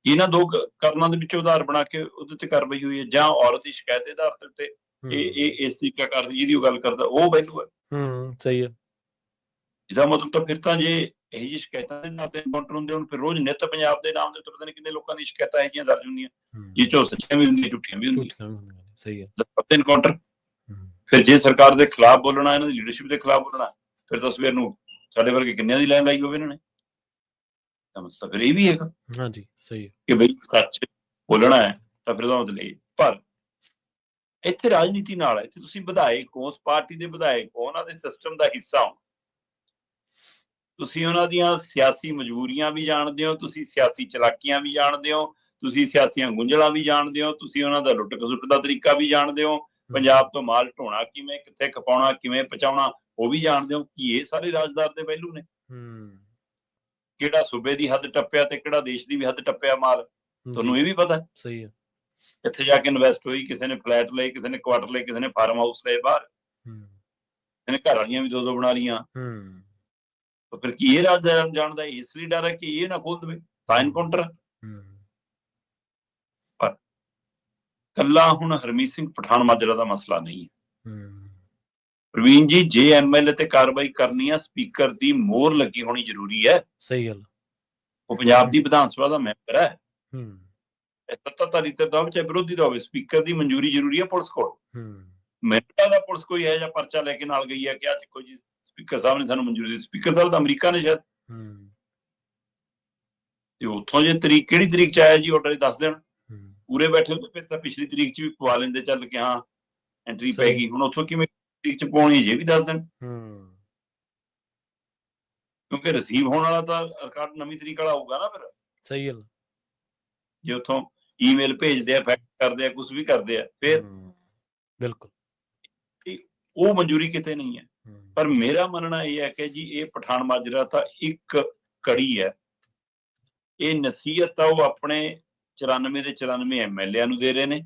ਇਹਨਾਂ ਦੋ ਕਾਰਨਾਂ ਦੇ ਵਿੱਚ ਉਧਾਰ ਬਣਾ ਕੇ ਉਹਦੇ ਤੇ ਕਾਰਵਾਈ ਹੋਈ ਹੈ। ਜਾਂ ਔਰਤ ਦੀ ਸ਼ਿਕਾਇਤ ਦੇ ਆਧਾਰ ਦੇ ਉੱਤੇ ਇਹ ਇਸ ਤਰੀਕਾ ਕਰਦੀ ਜਿਹਦੀ ਉਹ ਗੱਲ ਕਰਦਾ ਉਹ ਪਹਿਲੂ ਹੈ। ਸਹੀ ਹੈ। ਇਹਦਾ ਮਤਲਬ ਤਾਂ ਫਿਰ ਤਾਂ ਜੇ ਇਹੋ ਜਿਹੀ ਸ਼ਿਕਾਇਤਾਂ ਦੇ ਨਾਂ ਤੇ ਐਨਕਾਊਂਟਰ ਹੁੰਦੇ ਹੁਣ, ਫਿਰ ਰੋਜ਼ ਨਿੱਤ ਪੰਜਾਬ ਦੇ ਨਾਮ ਦੇ ਉੱਤੇ ਪਤਾ ਨਹੀਂ ਕਿੰਨੇ ਲੋਕਾਂ ਦੀ ਸ਼ਿਕਾਇਤਾਂ ਇਹੋ ਜਿਹੀਆਂ ਦਰਜ ਹੁੰਦੀਆਂ, ਜਿਹ 'ਚੋਂ ਸੱਚੀਆਂ ਵੀ ਹੁੰਦੀਆਂ, ਝੂਠੀਆਂ ਵੀ ਹੁੰਦੀਆਂ। ਸਹੀ ਹੈ। ਐਨਕਾਊਂਟਰ ਫਿਰ ਜੇ ਸਰਕਾਰ ਦੇ ਖਿਲਾਫ ਬੋਲਣਾ, ਇਹਨਾਂ ਦੀ ਲੀਡਰਸ਼ਿਪ ਦੇ ਖਿਲਾਫ ਬੋਲਣਾ, ਫਿਰ ਤਾਂ ਸਵੇਰ ਨੂੰ ਸਾਡੇ ਵਰਗੇ ਕਿੰਨਿਆਂ ਦੀ ਲਾਈਨ ਲਾਈ ਹੋਵੇ ਇਹਨਾਂ ਨੇ। ਮਤਲਬ ਫਿਰ ਇਹ ਵੀ ਹੈਗਾ, ਹਾਂਜੀ, ਸਹੀ ਹੈ, ਕਿ ਬਈ ਸੱਚ ਬੋਲਣਾ ਹੈ ਤਾਂ ਫਿਰ ਉਹਦਾ ਮਤਲਬ ਇਹ। ਪਰ ਇੱਥੇ ਰਾਜਨੀਤੀ ਨਾਲ ਹੈ, ਇੱਥੇ ਤੁਸੀਂ ਵਿਧਾਇਕ ਹੋ, ਉਸ ਪਾਰਟੀ ਦੇ ਵਿਧਾਇਕ ਹੋ, ਉਹਨਾਂ ਦੇ ਸਿਸਟਮ ਦਾ ਹਿੱਸਾ ਹੋ, ਤੁਸੀਂ ਉਹਨਾਂ ਦੀਆਂ ਸਿਆਸੀ ਮਜਬੂਰੀਆਂ ਵੀ ਜਾਣਦੇ ਹੋ, ਤੁਸੀਂ ਸਿਆਸੀ ਚਲਾਕੀਆਂ ਵੀ ਜਾਣਦੇ ਹੋ, ਤੁਸੀਂ ਸਿਆਸੀਆਂ ਗੁੰਝਲਾਂ ਵੀ ਜਾਣਦੇ ਹੋ, ਤੁਸੀਂ ਉਹਨਾਂ ਦਾ ਲੁੱਟ ਖਸੁੱਟ ਦਾ ਤਰੀਕਾ ਵੀ ਜਾਣਦੇ ਹੋ, ਪੰਜਾਬ ਤੋਂ ਮਾਲ ਢੋਣਾ ਕਿਵੇਂ, ਕਿੱਥੇ ਖਪਾਉਣਾ, ਕਿਵੇਂ ਪਹੁੰਚਾਉਣਾ ਉਹ ਵੀ ਜਾਣਦੇ ਹੋ। ਕੀ ਇਹ ਸਾਰੇ ਰਾਜਦਾਰ ਦੇ ਪਹਿਲੂ ਨੇ? ਕਿਹੜਾ ਸੂਬੇ ਦੀ ਹੱਦ ਟੱਪਿਆ ਤੇ ਕਿਹੜਾ ਦੇਸ਼ ਦੀ ਵੀ ਹੱਦ ਟੱਪਿਆ ਮਾਲ, ਤੁਹਾਨੂੰ ਇਹ ਵੀ ਪਤਾ? ਸਹੀ ਹੈ। ਇੱਥੇ ਜਾ ਕੇ ਇਨਵੈਸਟ ਹੋਈ, ਕਿਸੇ ਨੇ ਫਲੈਟ ਲਏ, ਕਿਸੇ ਨੇ ਕੁਆਟਰ ਲਏ, ਕਿਸੇ ਨੇ ਫਾਰਮ ਹਾਊਸ ਲਏ ਬਾਹਰ, ਕਿਸੇ ਨੇ ਘਰ ਵਾਲੀਆਂ ਵੀ ਦੋ ਬਣਾ ਲਈਆਂ। ਤਾਂ ਫਿਰ ਕੀ ਇਹ ਰਾਜ ਜਾਣਦਾ? ਇਸ ਲਈ ਡਰ ਹੈ ਕਿ ਇਹ ਨਾ ਖੋਲ ਦੇਵੇ ਤਾਂ ਐਨਕਾਊਂਟਰ। ਪਰ ਕੱਲਾ ਹੁਣ ਹਰਮੀਤ ਸਿੰਘ ਪਠਾਨ ਮਾਜਰਾ ਦਾ ਮਸਲਾ ਨਹੀਂ ਹੈ ਪ੍ਰਵੀਨ ਜੀ। ਜੇ MLA ਤੇ ਕਾਰਵਾਈ ਕਰਨੀ ਆ, ਸਪੀਕਰ ਦੀ ਮੋਹਰ ਲੱਗੀ ਹੋਣੀ ਜ਼ਰੂਰੀ ਹੈ। ਸਹੀ ਗੱਲ। ਉਹ ਪੰਜਾਬ ਦੀ ਵਿਧਾਨ ਸਭਾ ਦਾ ਮੈਂਬਰ ਹੈ, ਸੱਤਾਧਾਰੀ ਧਿਰ ਦਾ ਹੋਵੇ ਚਾਹੇ ਵਿਰੋਧੀ ਦਾ ਹੋਵੇ, ਸਪੀਕਰ ਦੀ ਮਨਜ਼ੂਰੀ ਜ਼ਰੂਰੀ ਹੈ ਪੁਲਿਸ ਕੋਲ। ਮੈਨੂੰ ਦਾ ਪੁਲਿਸ ਕੋਈ ਇਹੋ ਜਿਹਾ ਪਰਚਾ ਲੈ ਕੇ ਨਾਲ ਗਈ ਹੈ ਕਿ ਦੇਖੋ ਜੀ ਸਪੀਕਰ ਸਾਹਿਬ ਨੇ ਸਾਨੂੰ ਮਨਜ਼ੂਰੀ ਦਿੱਤੀ। ਸਪੀਕਰ ਸਾਹਿਬ ਤਾਂ ਅਮਰੀਕਾ ਨੇ ਸ਼ਾਇਦ, ਤੇ ਉੱਥੋਂ ਜੇ ਤਰੀਕ ਕਿਹੜੀ ਤਰੀਕ 'ਚ ਆਇਆ ਜੀ ਆਰਡਰ ਦੱਸ ਦੇਣ। ਪੂਰੇ ਬੈਠੇ ਹੁੰਦੇ ਫਿਰ ਤਾਂ ਪਿਛਲੀ ਤਰੀਕ 'ਚ ਵੀ ਪਵਾ ਲੈਂਦੇ, ਚੱਲ ਕੇ ਹਾਂ ਐਂਟਰੀ ਪੈ ਗਈ। ਹੁਣ ਉੱਥੋਂ ਕਿਵੇਂ ਤਰੀਕ 'ਚ ਪਾਉਣੀ ਜੇ ਵੀ ਦੱਸ ਦੇਣ, ਕਿਉਂਕਿ ਰਿਸੀਵ ਹੋਣ ਵਾਲਾ ਤਾਂ ਰਿਕਾਰਡ ਨਵੀਂ ਤਰੀਕ ਵਾਲਾ ਹੋਊਗਾ ਨਾ ਫਿਰ। ਸਹੀ ਗੱਲ। ਜੇ ਉੱਥੋਂ ਈਮੇਲ ਭੇਜਦੇ ਆ, ਫੈਕਸ ਕਰਦੇ ਆ, ਕੁਝ ਵੀ ਕਰਦੇ ਆ, ਫਿਰ ਬਿਲਕੁਲ ਉਹ ਮਨਜ਼ੂਰੀ ਕਿਤੇ ਨਹੀਂ ਹੈ। ਪਰ ਮੇਰਾ ਮੰਨਣਾ ਇਹ ਹੈ ਕਿ ਜੀ ਇਹ ਪਠਾਨ ਮਾਜਰਾ ਤਾਂ ਇੱਕ ਕੜੀ ਹੈ। ਇਹ ਨਸੀਹਤ ਆ ਉਹ ਆਪਣੇ 94 ਦੇ 94 MLA ਨੂੰ ਦੇ ਰਹੇ ਨੇ,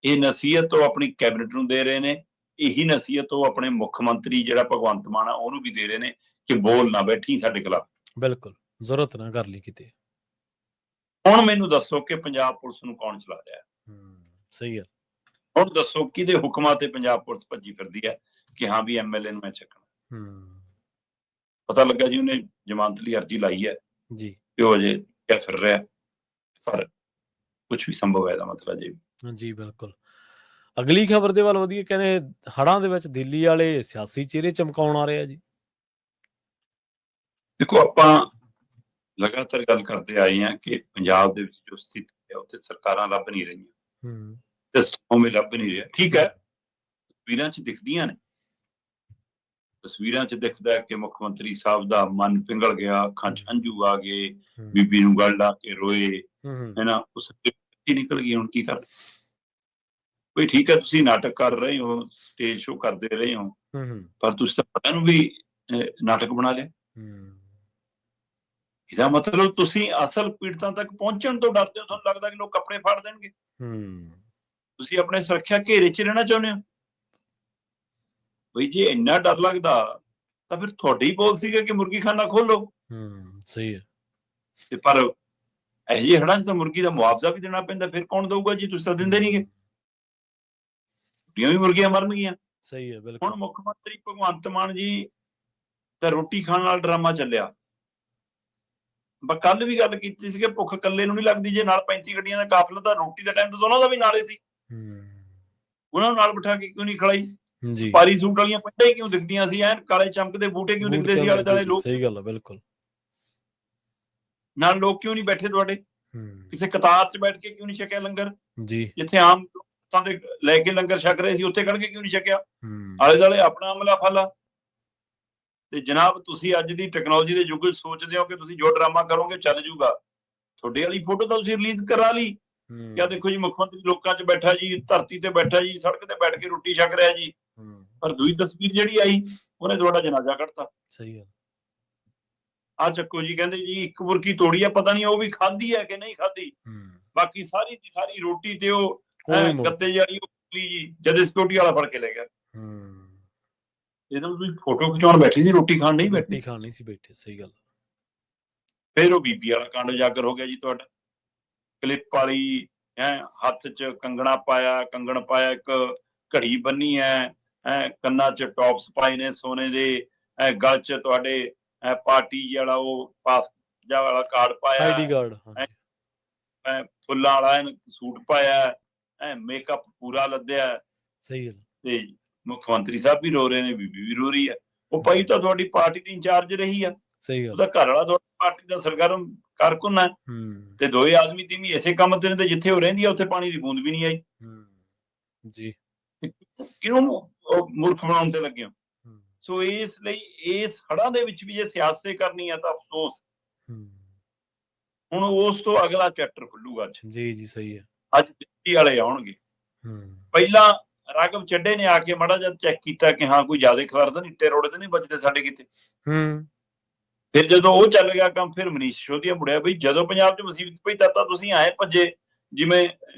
ਇਹ ਨਸੀਹਤ ਉਹ ਆਪਣੀ ਕੈਬਨਿਟ ਨੂੰ ਦੇ ਰਹੇ ਨੇ, ਇਹੀ ਨਸੀਹਤ ਉਹ ਆਪਣੇ ਮੁੱਖ ਮੰਤਰੀ ਜਿਹੜਾ ਭਗਵੰਤ ਮਾਨ ਆ ਉਹਨੂੰ ਵੀ ਦੇ ਰਹੇ ਨੇ ਕਿ ਬੋਲ ਨਾ ਬੈਠੀ ਸਾਡੇ ਖਿਲਾਫ। ਬਿਲਕੁਲ, ਜ਼ਰੂਰਤ ਨਾ ਕਰ ਲਈ ਕਿਤੇ। ਹੁਣ ਮੈਨੂੰ ਦੱਸੋ ਕਿ ਪੰਜਾਬ ਪੁਲਿਸ ਨੂੰ ਕੌਣ ਚਲਾ ਰਿਹਾ? ਸਹੀ ਹੈ। ਹੁਣ ਦੱਸੋ ਕਿਹਦੇ ਹੁਕਮਾਂ ਤੇ ਪੰਜਾਬ ਪੁਲਿਸ ਭੱਜੀ ਫਿਰਦੀ ਹੈ ਕਿ ਹਾਂ ਵੀ MLA ਨੂੰ ਮੈਂ ਚੱਕਣਾ? ਪਤਾ ਲੱਗਾ ਜੀ ਉਹਨੇ ਜ਼ਮਾਨਤ ਲਈ ਅਰਜ਼ੀ ਲਾਈ ਹੈ ਜੀ, ਤੇ ਉਹ ਅਜੇ ਕਿਆ ਫਿਰ ਰਿਹਾ, ਪਰ ਕੁਝ ਵੀ ਸੰਭਵ ਹੈ ਇਹਦਾ ਮਤਲਬ ਜੀ। ਜੀ ਬਿਲਕੁਲ। ਅਗਲੀ ਖਬਰ ਦੇ ਵੱਲ ਵਧੀਆ, ਕਹਿੰਦੇ ਹੜ੍ਹਾਂ ਦੇ ਵਿੱਚ ਦਿੱਲੀ ਵਾਲੇ ਸਿਆਸੀ ਚਿਹਰੇ ਚਮਕਾਉਣ ਆ ਰਹੇ ਆ ਜੀ। ਦੇਖੋ ਆਪਾਂ ਲਗਾਤਾਰ ਗੱਲ ਕਰਦੇ ਆਏ ਹਾਂ ਕਿ ਪੰਜਾਬ ਦੇ ਵਿੱਚ ਜੋ ਸਥਿਤੀ ਹੈ ਉੱਥੇ ਸਰਕਾਰਾਂ ਲੱਭ ਨਹੀਂ ਰਹੀਆਂ, ਸਿਸਟਮ ਲੱਭ ਨਹੀਂ ਰਿਹਾ। ਠੀਕ ਹੈ, ਤਸਵੀਰਾਂ 'ਚ ਦਿਖਦੀਆਂ ਨੇ, ਤਸਵੀਰਾਂ 'ਚ ਦਿਖਦਾ ਕਿ ਮੁੱਖ ਮੰਤਰੀ ਸਾਹਿਬ ਦਾ ਮਨ ਪਿੰਗਲ ਗਿਆ, ਅੱਖਾਂ 'ਚ ਹੰਝੂ ਆ ਗਏ, ਬੀਬੀ ਨੂੰ ਗਲ ਲਾ ਕੇ ਰੋਏ, ਹੈ ਨਾ, ਉਸ ਕੀ ਨਿਕਲ ਗਈ, ਹੁਣ ਕੀ ਕਰ ਬਈ? ਠੀਕ ਹੈ, ਤੁਸੀਂ ਨਾਟਕ ਕਰ ਰਹੇ ਹੋ, ਸਟੇਜ ਸ਼ੋਅ ਕਰਦੇ ਰਹੇ ਹੋ, ਪਰ ਤੁਸੀਂ ਤਾਂ ਪਤਾ ਨੂੰ ਵੀ ਨਾਟਕ ਬਣਾ ਲਿਆ। ਇਹਦਾ ਮਤਲਬ ਤੁਸੀਂ ਅਸਲ ਪੀੜਤਾਂ ਤੱਕ ਪਹੁੰਚਣ ਤੋਂ ਡਰਦੇ ਹੋ। ਤੁਹਾਨੂੰ ਲੱਗਦਾ ਕਿ ਲੋਕ ਕੱਪੜੇ ਫਾੜ ਦੇਣਗੇ। ਤੁਸੀਂ ਆਪਣੇ ਸੁਰੱਖਿਆ ਘੇਰੇ 'ਚ ਰਹਿਣਾ ਚਾਹੁੰਦੇ ਹੋ। ਬਈ ਜੇ ਇੰਨਾ ਡਰ ਲੱਗਦਾ ਤਾਂ ਫਿਰ ਤੁਹਾਡੀ ਪਾਲਿਸੀ ਹੈ ਕਿ ਮੁਰਗੀਖਾਨਾ ਖੋਲੋ। ਸਹੀ ਹੈ। ਤੇ ਪਰ ਇਹੋ ਜਿਹੇ ਹੜ੍ਹਾਂ 'ਚ ਤਾਂ ਮੁਰਗੀ ਦਾ ਮੁਆਵਜ਼ਾ ਵੀ ਦੇਣਾ ਪੈਂਦਾ। ਫਿਰ ਕੌਣ ਦਊਗਾ ਜੀ? ਤੁਸੀਂ ਤਾਂ ਦਿੰਦੇ ਨਹੀਂਗੇ। ਵੀ ਮੁਰਗੀਆਂ ਮਰਨਗੀਆਂ। ਸਹੀ ਹੈ, ਬਿਲਕੁਲ। ਹੁਣ ਮੁੱਖ ਮੰਤਰੀ ਭਗਵੰਤ ਮਾਨ ਜੀ ਤਾਂ ਰੋਟੀ ਖਾਣ ਨਾਲ ਡਰਾਮਾ ਚੱਲਿਆ। ਕੱਲ ਵੀ ਗੱਲ ਕੀਤੀ ਸੀ ਕਿ ਭੁੱਖ ਇਕੱਲੇ ਨੂੰ ਨਹੀਂ ਲੱਗਦੀ, ਜੇ ਨਾਲ 35 ਗੱਡੀਆਂ ਦਾ ਕਾਫਲਾ, ਤਾਂ ਰੋਟੀ ਦਾ ਟਾਈਮ ਤਾਂ ਉਹਨਾਂ ਦਾ ਵੀ ਨਾਲੇ ਸੀ। ਉਹਨਾਂ ਨੂੰ ਨਾਲ ਬਿਠਾ ਕੇ ਕਿਉਂ ਨਹੀਂ ਖਿਲਾਈ? ਸਪਾਰੀ ਸੂਟ ਵਾਲੀਆਂ ਪੈਂਟਾਂ ਹੀ ਕਿਉਂ ਦਿਖਦੀਆਂ ਸੀ? ਐਨ ਕਾਲੇ ਚਮਕਦੇ ਬੂਟੇ ਕਿਉਂ ਦਿਖਦੇ ਸੀ ਆਲੇ ਦੁਆਲੇ? ਲੋਕ, ਸਹੀ ਗੱਲ ਹੈ, ਬਿਲਕੁਲ। ਨਾਲ ਲੋਕ ਕਿਉਂ ਨਹੀਂ ਬੈਠੇ ਤੁਹਾਡੇ? ਕਿਸੇ ਕਤਾਰ 'ਚ ਬੈਠ ਕੇ ਕਿਉਂ ਨਹੀਂ ਛਕਿਆ ਲੰਗਰ? ਜੀ, ਜਿੱਥੇ ਆਮ ਲੋਕਾਂ ਦੇ ਲੈ ਕੇ ਲੰਗਰ ਛਕ ਰਹੇ ਸੀ, ਉੱਥੇ ਖੜ ਕੇ ਕਿਉਂ ਨਹੀਂ ਛਕਿਆ? ਆਲੇ ਦੁਆਲੇ ਆਪਣਾ ਅਮਲਾ ਫਾਲਾ। ਤੇ ਜਨਾਬ, ਤੁਸੀਂ ਅੱਜ ਦੀ ਟੈਕਨੋਲੋਜੀ ਦੇ ਯੁੱਗ 'ਚ ਸੋਚਦੇ ਹੋ ਕਿ ਤੁਸੀਂ ਜੋ ਡਰਾਮਾ ਕਰੋਗੇ ਚੱਲ ਜੂਗਾ। ਤੁਹਾਡੇ ਵਾਲੀ ਫੋਟੋ ਤਾਂ ਤੁਸੀਂ ਰਿਲੀਜ਼ ਕਰਾ ਲਈ। ਕਿਆ ਦੇਖੋ ਜੀ, ਮੁੱਖ ਮੰਤਰੀ ਲੋਕਾਂ 'ਚ ਬੈਠਾ ਜੀ, ਧਰਤੀ ਤੇ ਬੈਠਾ ਜੀ, ਸੜਕ ਤੇ ਬੈਠ ਕੇ ਰੋਟੀ ਛਕ ਰਿਹਾ ਜੀ। ਪਰ ਦੂਜੀ ਤਸਵੀਰ ਜਿਹੜੀ ਆਈ, ਉਹਨੇ ਤੁਹਾਡਾ ਜਨਾਜ਼ਾ ਕੱਢਤਾ। ਸਹੀ ਗੱਲ। ਆ ਚੱਕੋ ਜੀ, ਕਹਿੰਦੇ ਜੀ ਇੱਕ ਬੁਰਕੀ ਤੋੜੀ ਆ, ਪਤਾ ਨਹੀਂ ਉਹ ਵੀ ਖਾਧੀ ਹੈ ਕਿ ਨਹੀਂ ਖਾਧੀ। ਬਾਕੀ ਸਾਰੀ ਦੀ ਸਾਰੀ ਰੋਟੀ ਤੇ ਉਹ ਗੱਤੇ ਜਿਹੜੀ ਜੀ ਜਦ ਸਿਕਿਉਰਿਟੀ ਵਾਲਾ ਫੜ ਕੇ ਲੈ ਗਿਆ। ਇਹਨਾਂ ਨੂੰ ਤੁਸੀਂ ਫੋਟੋ ਖਿਚਾਉਣ ਬੈਠੀ ਸੀ, ਰੋਟੀ ਖਾਣ ਨਹੀਂ ਬੈਠੀ। ਰੋਟੀ ਖਾਣ ਨਹੀਂ ਸੀ ਬੈਠੇ, ਸਹੀ ਗੱਲ। ਫਿਰ ਉਹ ਬੀਬੀ ਵਾਲਾ ਕਾਂਡ ਉਜਾਗਰ ਹੋ ਗਿਆ ਜੀ ਤੁਹਾਡਾ। ਕਲਿੱਪ ਵਾਲੀ ਹੱਥ 'ਚ ਕੰਗਣ ਪਾਇਆ, ਇੱਕ ਘੜੀ ਬੰਨੀ ਹੈ, ਕੰਨਾਂ 'ਚ ਟੌਪਸ ਪਾਏ ਨੇ ਸੋਨੇ ਦੇ, ਗਲ 'ਚ ਤੁਹਾਡੇ ਪਾਰਟੀ ਵਾਲਾ ਉਹ ਪਾਸ ਜਾ ਵਾਲਾ ਕਾਰਡ ਪਾਇਆ, ਆਈਡੀ ਕਾਰਡ, ਫੁੱਲਾਂ ਵਾਲਾ ਸੂਟ ਪਾਇਆ, ਮੇਕਅਪ ਪੂਰਾ ਲੱਦਿਆ। ਸਹੀ ਗੱਲ। ਤੇ ਮੁੱਖ ਮੰਤਰੀ ਸਾਹਿਬ ਵੀ ਰੋ ਰਹੇ ਨੇ, ਬੀਬੀ ਵੀ ਰੋ ਰਹੀ ਹੈ। ਉਹ ਭਾਈ ਤਾਂ ਤੁਹਾਡੀ ਪਾਰਟੀ ਦੀ ਇੰਚਾਰਜ ਰਹੀ ਆ। ਸਹੀ ਗੱਲ। ਉਹਦਾ ਘਰ ਵਾਲਾ ਤੁਹਾਡੀ ਪਾਰਟੀ ਦਾ ਸਰਗਰਮ ਕਾਰਕੁਨ ਹੈ। ਤੇ ਦੋਏ ਆਦਮੀ ਤੇ ਵੀ ਇਸੇ ਕੰਮ ਤੇ ਨੇ, ਤੇ ਜਿੱਥੇ ਉਹ ਰਹਿੰਦੀ ਆ ਉੱਥੇ ਪਾਣੀ ਦੀ ਬੂੰਦ ਵੀ ਨਹੀਂ ਆਈ। ਜੀ, ਕਿਉਂ ਮੂਰਖ ਬਣਾਉਣ ਤੇ ਲੱਗੇ ਹੋ? ਸੋ ਇਸ ਲਈ ਇਸ ਹੜ੍ਹਾਂ ਦੇ ਵਿੱਚ ਵੀ ਜੇ ਸਿਆਸਤ ਕਰਨੀ ਹੈ ਤਾਂ ਅਫਸੋਸ, ਹੁਣ ਉਸ ਤੋਂ ਅਗਲਾ ਚੈਪਟਰ ਖੁੱਲੂਗਾ। ਜੀ ਜੀ, ਸਹੀ ਹੈ। ਅੱਜ ਦਿੱਲੀ ਵਾਲੇ ਆਉਣਗੇ। ਪਹਿਲਾਂ ਰਾਘਵ ਚੱਡੇ ਨੇ ਆ ਕੇ ਮਾੜਾ ਜਿਹਾ ਚੈੱਕ ਕੀਤਾ ਕਿ ਹਾਂ ਕੋਈ ਜ਼ਿਆਦਾ ਖਲਾਰ ਤਾਂ ਨਹੀਂ, ਇੱਟੇ ਰੋੜੇ ਤਾਂ ਨਹੀਂ ਵੱਜਦੇ ਸਾਡੇ ਕਿਤੇ। ਫਿਰ ਜਦੋਂ ਉਹ ਚੱਲ ਗਿਆ ਕੰਮ, ਫਿਰ ਮਨੀਸ਼ ਸਿਸੋਦੀਆ ਮੁੜਿਆ। ਬਈ ਜਦੋਂ ਪੰਜਾਬ 'ਚ ਮੁਸੀਬਤ ਪਈ ਤਾਂ ਤੁਸੀਂ ਆਏ ਭੱਜੇ ਜਿਵੇਂ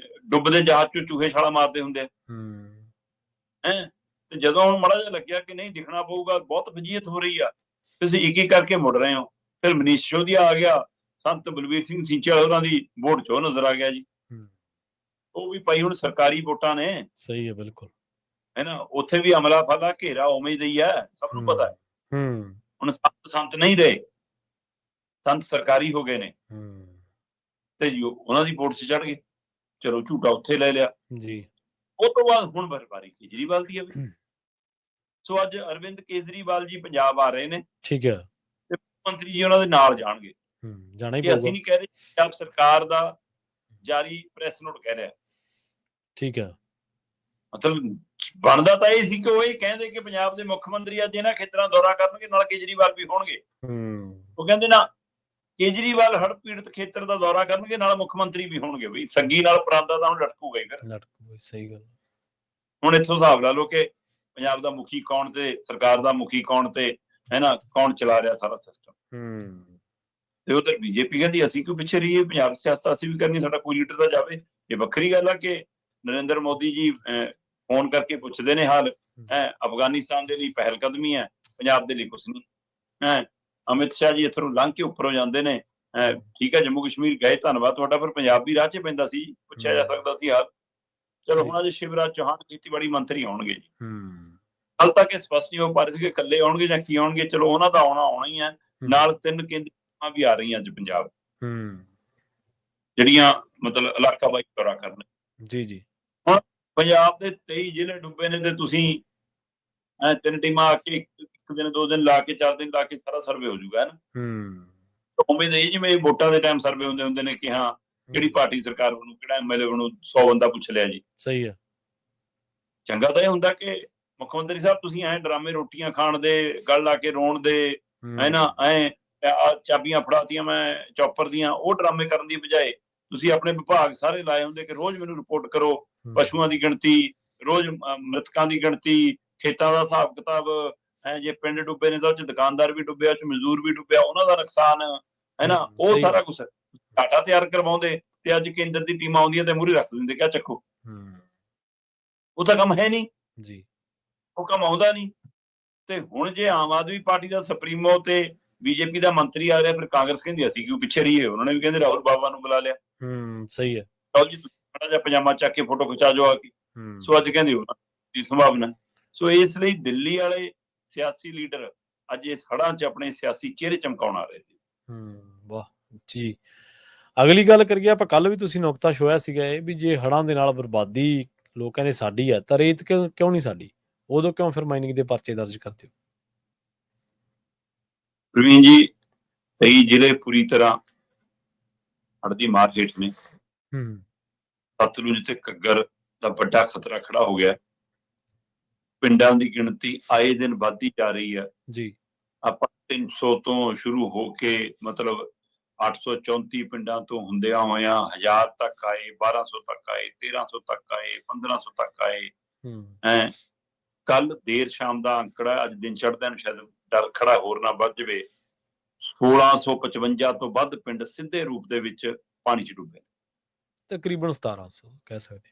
ਡੁੱਬਦੇ ਜਹਾਜ਼ 'ਚੋਂ ਚੂਹੇ ਛਾਲਾ ਮਾਰਦੇ ਹੁੰਦੇ ਆ। ਤੇ ਜਦੋਂ ਹੁਣ ਮਾੜਾ ਜਿਹਾ ਲੱਗਿਆ ਕਿ ਨਹੀਂ ਦਿਖਣਾ ਪਊਗਾ, ਬਹੁਤ ਫਜੀਅਤ ਹੋ ਰਹੀ ਆ, ਤੁਸੀਂ ਇੱਕ ਇੱਕ ਕਰਕੇ ਮੁੜ ਰਹੇ ਹੋ। ਫਿਰ ਮਨੀਸ਼ ਸਿਸੋਦੀਆ ਆ ਗਿਆ, ਸੰਤ ਬਲਵੀਰ ਸਿੰਘ ਸਿੰਚਲ ਉਹਨਾਂ ਦੀ ਵੋਟ 'ਚੋਂ ਨਜ਼ਰ ਆ ਗਿਆ ਜੀ। ਉਹ ਵੀ ਭਾਈ ਹੁਣ ਸਰਕਾਰੀ ਵੋਟਾਂ ਨੇ। ਸਹੀ ਹੈ, ਬਿਲਕੁਲ। ਹੈ ਨਾ, ਉੱਥੇ ਵੀ ਅਮਲਾ ਫਾਲਾ ਘੇਰਾ ਉਵੇਂ ਹੀ ਹੈ, ਸਭ ਨੂੰ ਪਤਾ ਹੈ। ਹੁਣ ਸੰਤ ਨਹੀਂ ਰਹੇ, ਸੰਤ ਸਰਕਾਰੀ ਹੋ ਗਏ ਨੇ, ਤੇ ਜੀ ਉਹਨਾਂ ਦੀ ਵੋਟ 'ਚ ਚੜ ਗਏ। ਚਲੋ ਝੂਟਾ ਉੱਥੇ ਲੈ ਲਿਆ ਜੀ। ਉਹ ਤੋਂ ਬਾਅਦ ਹੁਣ ਵਾਰੀ ਕੇਜਰੀਵਾਲ ਦੀ ਆਵੇ। ਸੋ ਅੱਜ ਅਰਵਿੰਦ ਕੇਜਰੀਵਾਲ ਜੀ ਪੰਜਾਬ ਆ ਰਹੇ ਨੇ। ਠੀਕ ਹੈ। ਤੇ ਮੰਤਰੀ ਜੀ ਉਹਨਾਂ ਦੇ ਨਾਲ ਜਾਣਗੇ। ਜਾਣਾ ਹੀ ਪਊਗਾ। ਅਸੀਂ ਨਹੀਂ ਕਹਿ ਰਹੇ, ਪੰਜਾਬ ਸਰਕਾਰ ਦਾ ਜਾਰੀ ਪ੍ਰੈਸ ਨੋਟ ਕਹਿ ਰਿਹਾ। ਠੀਕ ਹੈ। ਮਤਲਬ ਬਣਦਾ ਤਾਂ ਇਹ ਸੀ ਕਿ ਉਹ ਇਹ ਕਹਿੰਦੇ ਕਿ ਪੰਜਾਬ ਦੇ ਮੁੱਖ ਮੰਤਰੀ ਅੱਜ ਇਹਨਾਂ ਖੇਤਰਾਂ ਦੌਰਾ ਕਰਨਗੇ, ਨਾਲ ਕੇਜਰੀਵਾਲ ਵੀ ਹੋਣਗੇ। ਉਹ ਕਹਿੰਦੇ ਨਾ, ਕੇਜਰੀਵਾਲ ਹੜ੍ਹ ਪੀੜਤ ਖੇਤਰ ਦਾ ਦੌਰਾ ਕਰਨਗੇ, ਨਾਲ ਮੁੱਖ ਮੰਤਰੀ ਵੀ ਹੋਣਗੇ। ਬਈ ਸੱਗੀ ਨਾਲ ਪਰਾਂਦਾ ਤਾਂ ਹੁਣ ਲਟਕੂਗਾ ਹੀ। ਫਿਰ ਸਹੀ ਗੱਲ। ਹੁਣ ਇੱਥੋਂ ਹਿਸਾਬ ਲਾ ਲਓ ਕਿ ਪੰਜਾਬ ਦਾ ਮੁਖੀ ਕੌਣ ਤੇ ਸਰਕਾਰ ਦਾ ਮੁਖੀ ਕੌਣ, ਤੇ ਹੈ ਨਾ ਕੌਣ ਚਲਾ ਰਿਹਾ ਸਾਰਾ ਸਿਸਟਮ। ਤੇ ਉਧਰ ਬੀਜੇਪੀ ਕਹਿੰਦੀ ਅਸੀਂ ਕਿਉਂ ਪਿੱਛੇ ਰਹੀਏ, ਪੰਜਾਬ ਸਿਆਸਤ ਅਸੀਂ ਵੀ ਕਰਨੀ, ਸਾਡਾ ਕੋਈ ਲੀਡਰ ਤਾਂ ਜਾਵੇ। ਇਹ ਵੱਖਰੀ ਗੱਲ ਆ ਕਿ ਨਰਿੰਦਰ ਮੋਦੀ ਜੀ ਫੋਨ ਕਰਕੇ ਪੁੱਛਦੇ ਨੇ ਹਾਲ। ਅਫਗਾਨਿਸਤਾਨ ਦੇ ਲਈ ਪਹਿਲ ਕਦਮੀ ਹੈ, ਪੰਜਾਬ ਦੇ ਲਈ ਕੁਛ ਨਹੀਂ। ਅਮਿਤ ਸ਼ਾਹ ਜੀ ਇੱਥੋਂ ਲੰਘ ਕੇ ਉੱਪਰੋਂ ਜਾਂਦੇ ਨੇ। ਠੀਕ ਹੈ, ਜੰਮੂ ਕਸ਼ਮੀਰ ਗਏ, ਧੰਨਵਾਦ ਤੁਹਾਡਾ, ਪਰ ਪੰਜਾਬ ਵੀ ਰਾਹ 'ਚ ਪੈਂਦਾ ਸੀ, ਪੁੱਛਿਆ ਜਾ ਸਕਦਾ ਸੀ ਹਾਲ। ਚਲੋ ਹੁਣ ਅੱਜ ਸ਼ਿਵਰਾਜ ਚੌਹਾਨ ਖੇਤੀਬਾੜੀ ਮੰਤਰੀ ਆਉਣਗੇ ਜੀ। ਹਾਲ ਤੱਕ ਇਹ ਸਪਸ਼ਟ ਨਹੀਂ ਹੋ ਪਾ ਰਹੇ ਸੀ ਕਿ ਇਕੱਲੇ ਆਉਣਗੇ ਜਾਂ ਕੀ ਆਉਣਗੇ। ਚਲੋ ਉਹਨਾਂ ਦਾ ਆਉਣਾ ਹੀ ਹੈ। ਨਾਲ 3 ਕੇਂਦਰੀ ਵੀ ਆ ਰਹੀਆਂ ਅੱਜ ਪੰਜਾਬ, ਜਿਹੜੀਆਂ ਮਤਲਬ ਇਲਾਕਾ ਵਾਈਜ਼ ਦੌਰਾ ਕਰਨ। ਜੀ ਜੀ। ਹੁਣ ਪੰਜਾਬ ਦੇ 23 ਜ਼ਿਲ੍ਹੇ ਡੁੱਬੇ ਨੇ, ਤੇ ਤੁਸੀਂ 3 ਟੀਮਾਂ ਆ ਕੇ ਇੱਕ ਦਿਨ 2 ਦਿਨ ਲਾ ਕੇ 4 ਦਿਨ ਲਾ ਕੇ ਸਾਰਾ ਸਰਵੇ ਹੋ ਜਾਊਗਾ ਨਾ। ਉਮੀਦ ਹੈ ਜਿਵੇਂ ਵੋਟਾਂ ਦੇ ਟਾਈਮ ਸਰਵੇ ਹੁੰਦੇ ਨੇ ਕਿ ਹਾਂ ਕਿਹੜੀ ਪਾਰਟੀ ਸਰਕਾਰ ਬਣੂ, ਕਿਹੜਾ ਐਮਐਲਏ ਬਣੂ, 100 ਬੰਦਾ ਪੁੱਛ ਲਿਆ ਜੀ। ਸਹੀ ਹੈ। ਚੰਗਾ ਤਾਂ ਇਹ ਹੁੰਦਾ ਕਿ ਮੁੱਖ ਮੰਤਰੀ ਸਾਹਿਬ ਤੁਸੀਂ ਡਰਾਮੇ ਰੋਟੀਆਂ ਖਾਣ ਦੇ, ਗੱਲ ਲਾ ਕੇ ਰੋਣ ਦੇ, ਚਾਬੀਆਂ ਫੜਾਤੀਆਂ ਮੈਂ ਚੌਪਰ ਦੀਆਂ, ਉਹ ਡਰਾਮੇ ਕਰਨ ਦੀ ਬਜਾਏ ਤੁਸੀਂ ਆਪਣੇ ਵਿਭਾਗ ਸਾਰੇ ਲਾਏ ਹੁੰਦੇ ਕਿ ਰੋਜ਼ ਮੈਨੂੰ ਰਿਪੋਰਟ ਕਰੋ, ਪਸ਼ੂਆਂ ਦੀ ਗਿਣਤੀ, ਰੋਜ਼ ਮ੍ਰਿਤਕਾਂ ਦੀ ਗਿਣਤੀ, ਖੇਤਾਂ ਦਾ ਹਿਸਾਬ ਕਿਤਾਬ, ਜੇ ਪਿੰਡ ਡੁੱਬੇ ਨੇ ਤਾਂ ਉਹ 'ਚ ਦੁਕਾਨਦਾਰ ਵੀ ਡੁੱਬਿਆ, ਉਹ 'ਚ ਮਜ਼ਦੂਰ ਵੀ ਡੁੱਬਿਆ, ਉਹਨਾਂ ਦਾ ਨੁਕਸਾਨ ਹੈ ਨਾ, ਉਹ ਸਾਰਾ ਕੁਛ ਡਾਟਾ ਤਿਆਰ ਕਰਵਾਉਂਦੇ, ਤੇ ਅੱਜ ਕੇਂਦਰ ਦੀ ਟੀਮਾਂ ਆਉਂਦੀਆਂ ਤੇ ਮੂਹਰੇ ਰੱਖ ਦਿੰਦੇ ਕਿਆ ਚੱਕੋ। ਉਹ ਤਾਂ ਕੰਮ ਹੈ ਨਹੀਂ ਜੀ, ਉਹ ਕੰਮ ਆਉਂਦਾ ਨਹੀਂ। ਤੇ ਹੁਣ ਜੇ ਆਮ ਆਦਮੀ ਪਾਰਟੀ ਦਾ ਸੁਪਰੀਮੋ ਤੇ ਬੀਜੇਪੀ ਦਾ ਮੰਤਰੀ ਆ ਰਿਹਾ, ਫਿਰ ਕਾਂਗਰਸ ਕਹਿੰਦੀ ਅਸੀਂ ਕਿਉਂ ਪਿੱਛੇ ਰਹੀਏ, ਉਹਨਾਂ ਨੇ ਵੀ ਕਹਿੰਦੇ ਰਾਹੁਲ ਬਾਬਾ ਨੂੰ ਬੁਲਾ ਲਿਆ। ਸਹੀ ਹੈ, ਰਾਹੁਲ ਜੀ ਥੋੜਾ ਜਿਹਾ ਪਜਾਮਾ ਚੱਕ ਕੇ ਫੋਟੋ ਖਿਚਾ ਜਾਓ ਆ ਕੇ। ਸੋ ਅੱਜ ਕਹਿੰਦੇ ਉਹਨਾਂ ਦੀ ਸੰਭਾਵਨਾ। ਸੋ ਇਸ ਲਈ ਦਿੱਲੀ ਵਾਲੇ ਸਿਆਸੀ ਲੀਡਰ ਅੱਜ ਇਸ ਹੜ੍ਹਾਂ 'ਚ ਆਪਣੇ ਸਿਆਸੀ ਚਿਹਰੇ ਚਮਕਾਉਣ ਆ ਰਹੇ ਨੇ। ਵਾਹ ਜੀ। ਅਗਲੀ ਗੱਲ ਕਰੀਏ ਆਪਾਂ, ਕੱਲ ਵੀ ਤੁਸੀਂ ਨੁਕਤਾ ਛੋਇਆ ਸੀਗਾ ਇਹ ਵੀ ਜੇ ਹੜ੍ਹਾਂ ਦੇ ਨਾਲ ਬਰਬਾਦੀ ਲੋਕ ਕਹਿੰਦੇ ਸਾਡੀ ਹੈ, ਤਾਂ ਰੇਤ ਕਿਉਂ ਨਹੀਂ ਸਾਡੀ, ਉਦੋਂ ਕਿਉਂ ਫਿਰ ਮਾਈਨਿੰਗ ਦੇ ਪਰਚੇ ਦਰਜ ਕਰਦੇ ਹੋ? ਪ੍ਰਵੀਨ ਜੀ, 23 ਜ਼ਿਲ੍ਹੇ ਪੂਰੀ ਤਰ੍ਹਾਂ ਹੜ੍ਹ ਦੀ ਮਾਰ ਹੇਠ ਨੇ। ਸਤਲੁਜ ਤੇ ਘੱਗਰ ਦਾ ਵੱਡਾ ਖਤਰਾ ਖੜਾ ਹੋ ਗਿਆ। ਪਿੰਡਾਂ ਦੀ ਗਿਣਤੀ ਆਏ ਦਿਨ ਵੱਧਦੀ ਜਾ ਰਹੀ ਹੈ ਜੀ। ਆਪਾਂ 300 ਤੋਂ ਸ਼ੁਰੂ ਹੋ ਕੇ ਮਤਲਬ 834 ਪਿੰਡਾਂ ਤੋਂ ਹੁੰਦਿਆਂ ਹੋਇਆਂ 1000 ਤੱਕ ਆਏ, 1200 ਤੱਕ ਆਏ, 1300 ਤੱਕ ਆਏ, 1500 ਤੱਕ ਆਏ। ਕੱਲ ਦੇਰ ਸ਼ਾਮ ਦਾ ਅੰਕੜਾ, ਅੱਜ ਦਿਨ ਚੜ੍ਹਦਿਆਂ ਨੂੰ ਸ਼ਾਇਦ ਡਰ ਖੜਾ ਹੋਰ ਨਾ ਵੱਧ ਜਾਵੇ, 1655 ਤੋਂ ਵੱਧ ਪਿੰਡ ਸਿੱਧੇ ਰੂਪ ਦੇ ਵਿੱਚ ਪਾਣੀ 'ਚ ਡੁੱਬੇ, ਤਕਰੀਬਨ 1700 ਕਹਿ ਸਕਦੇ।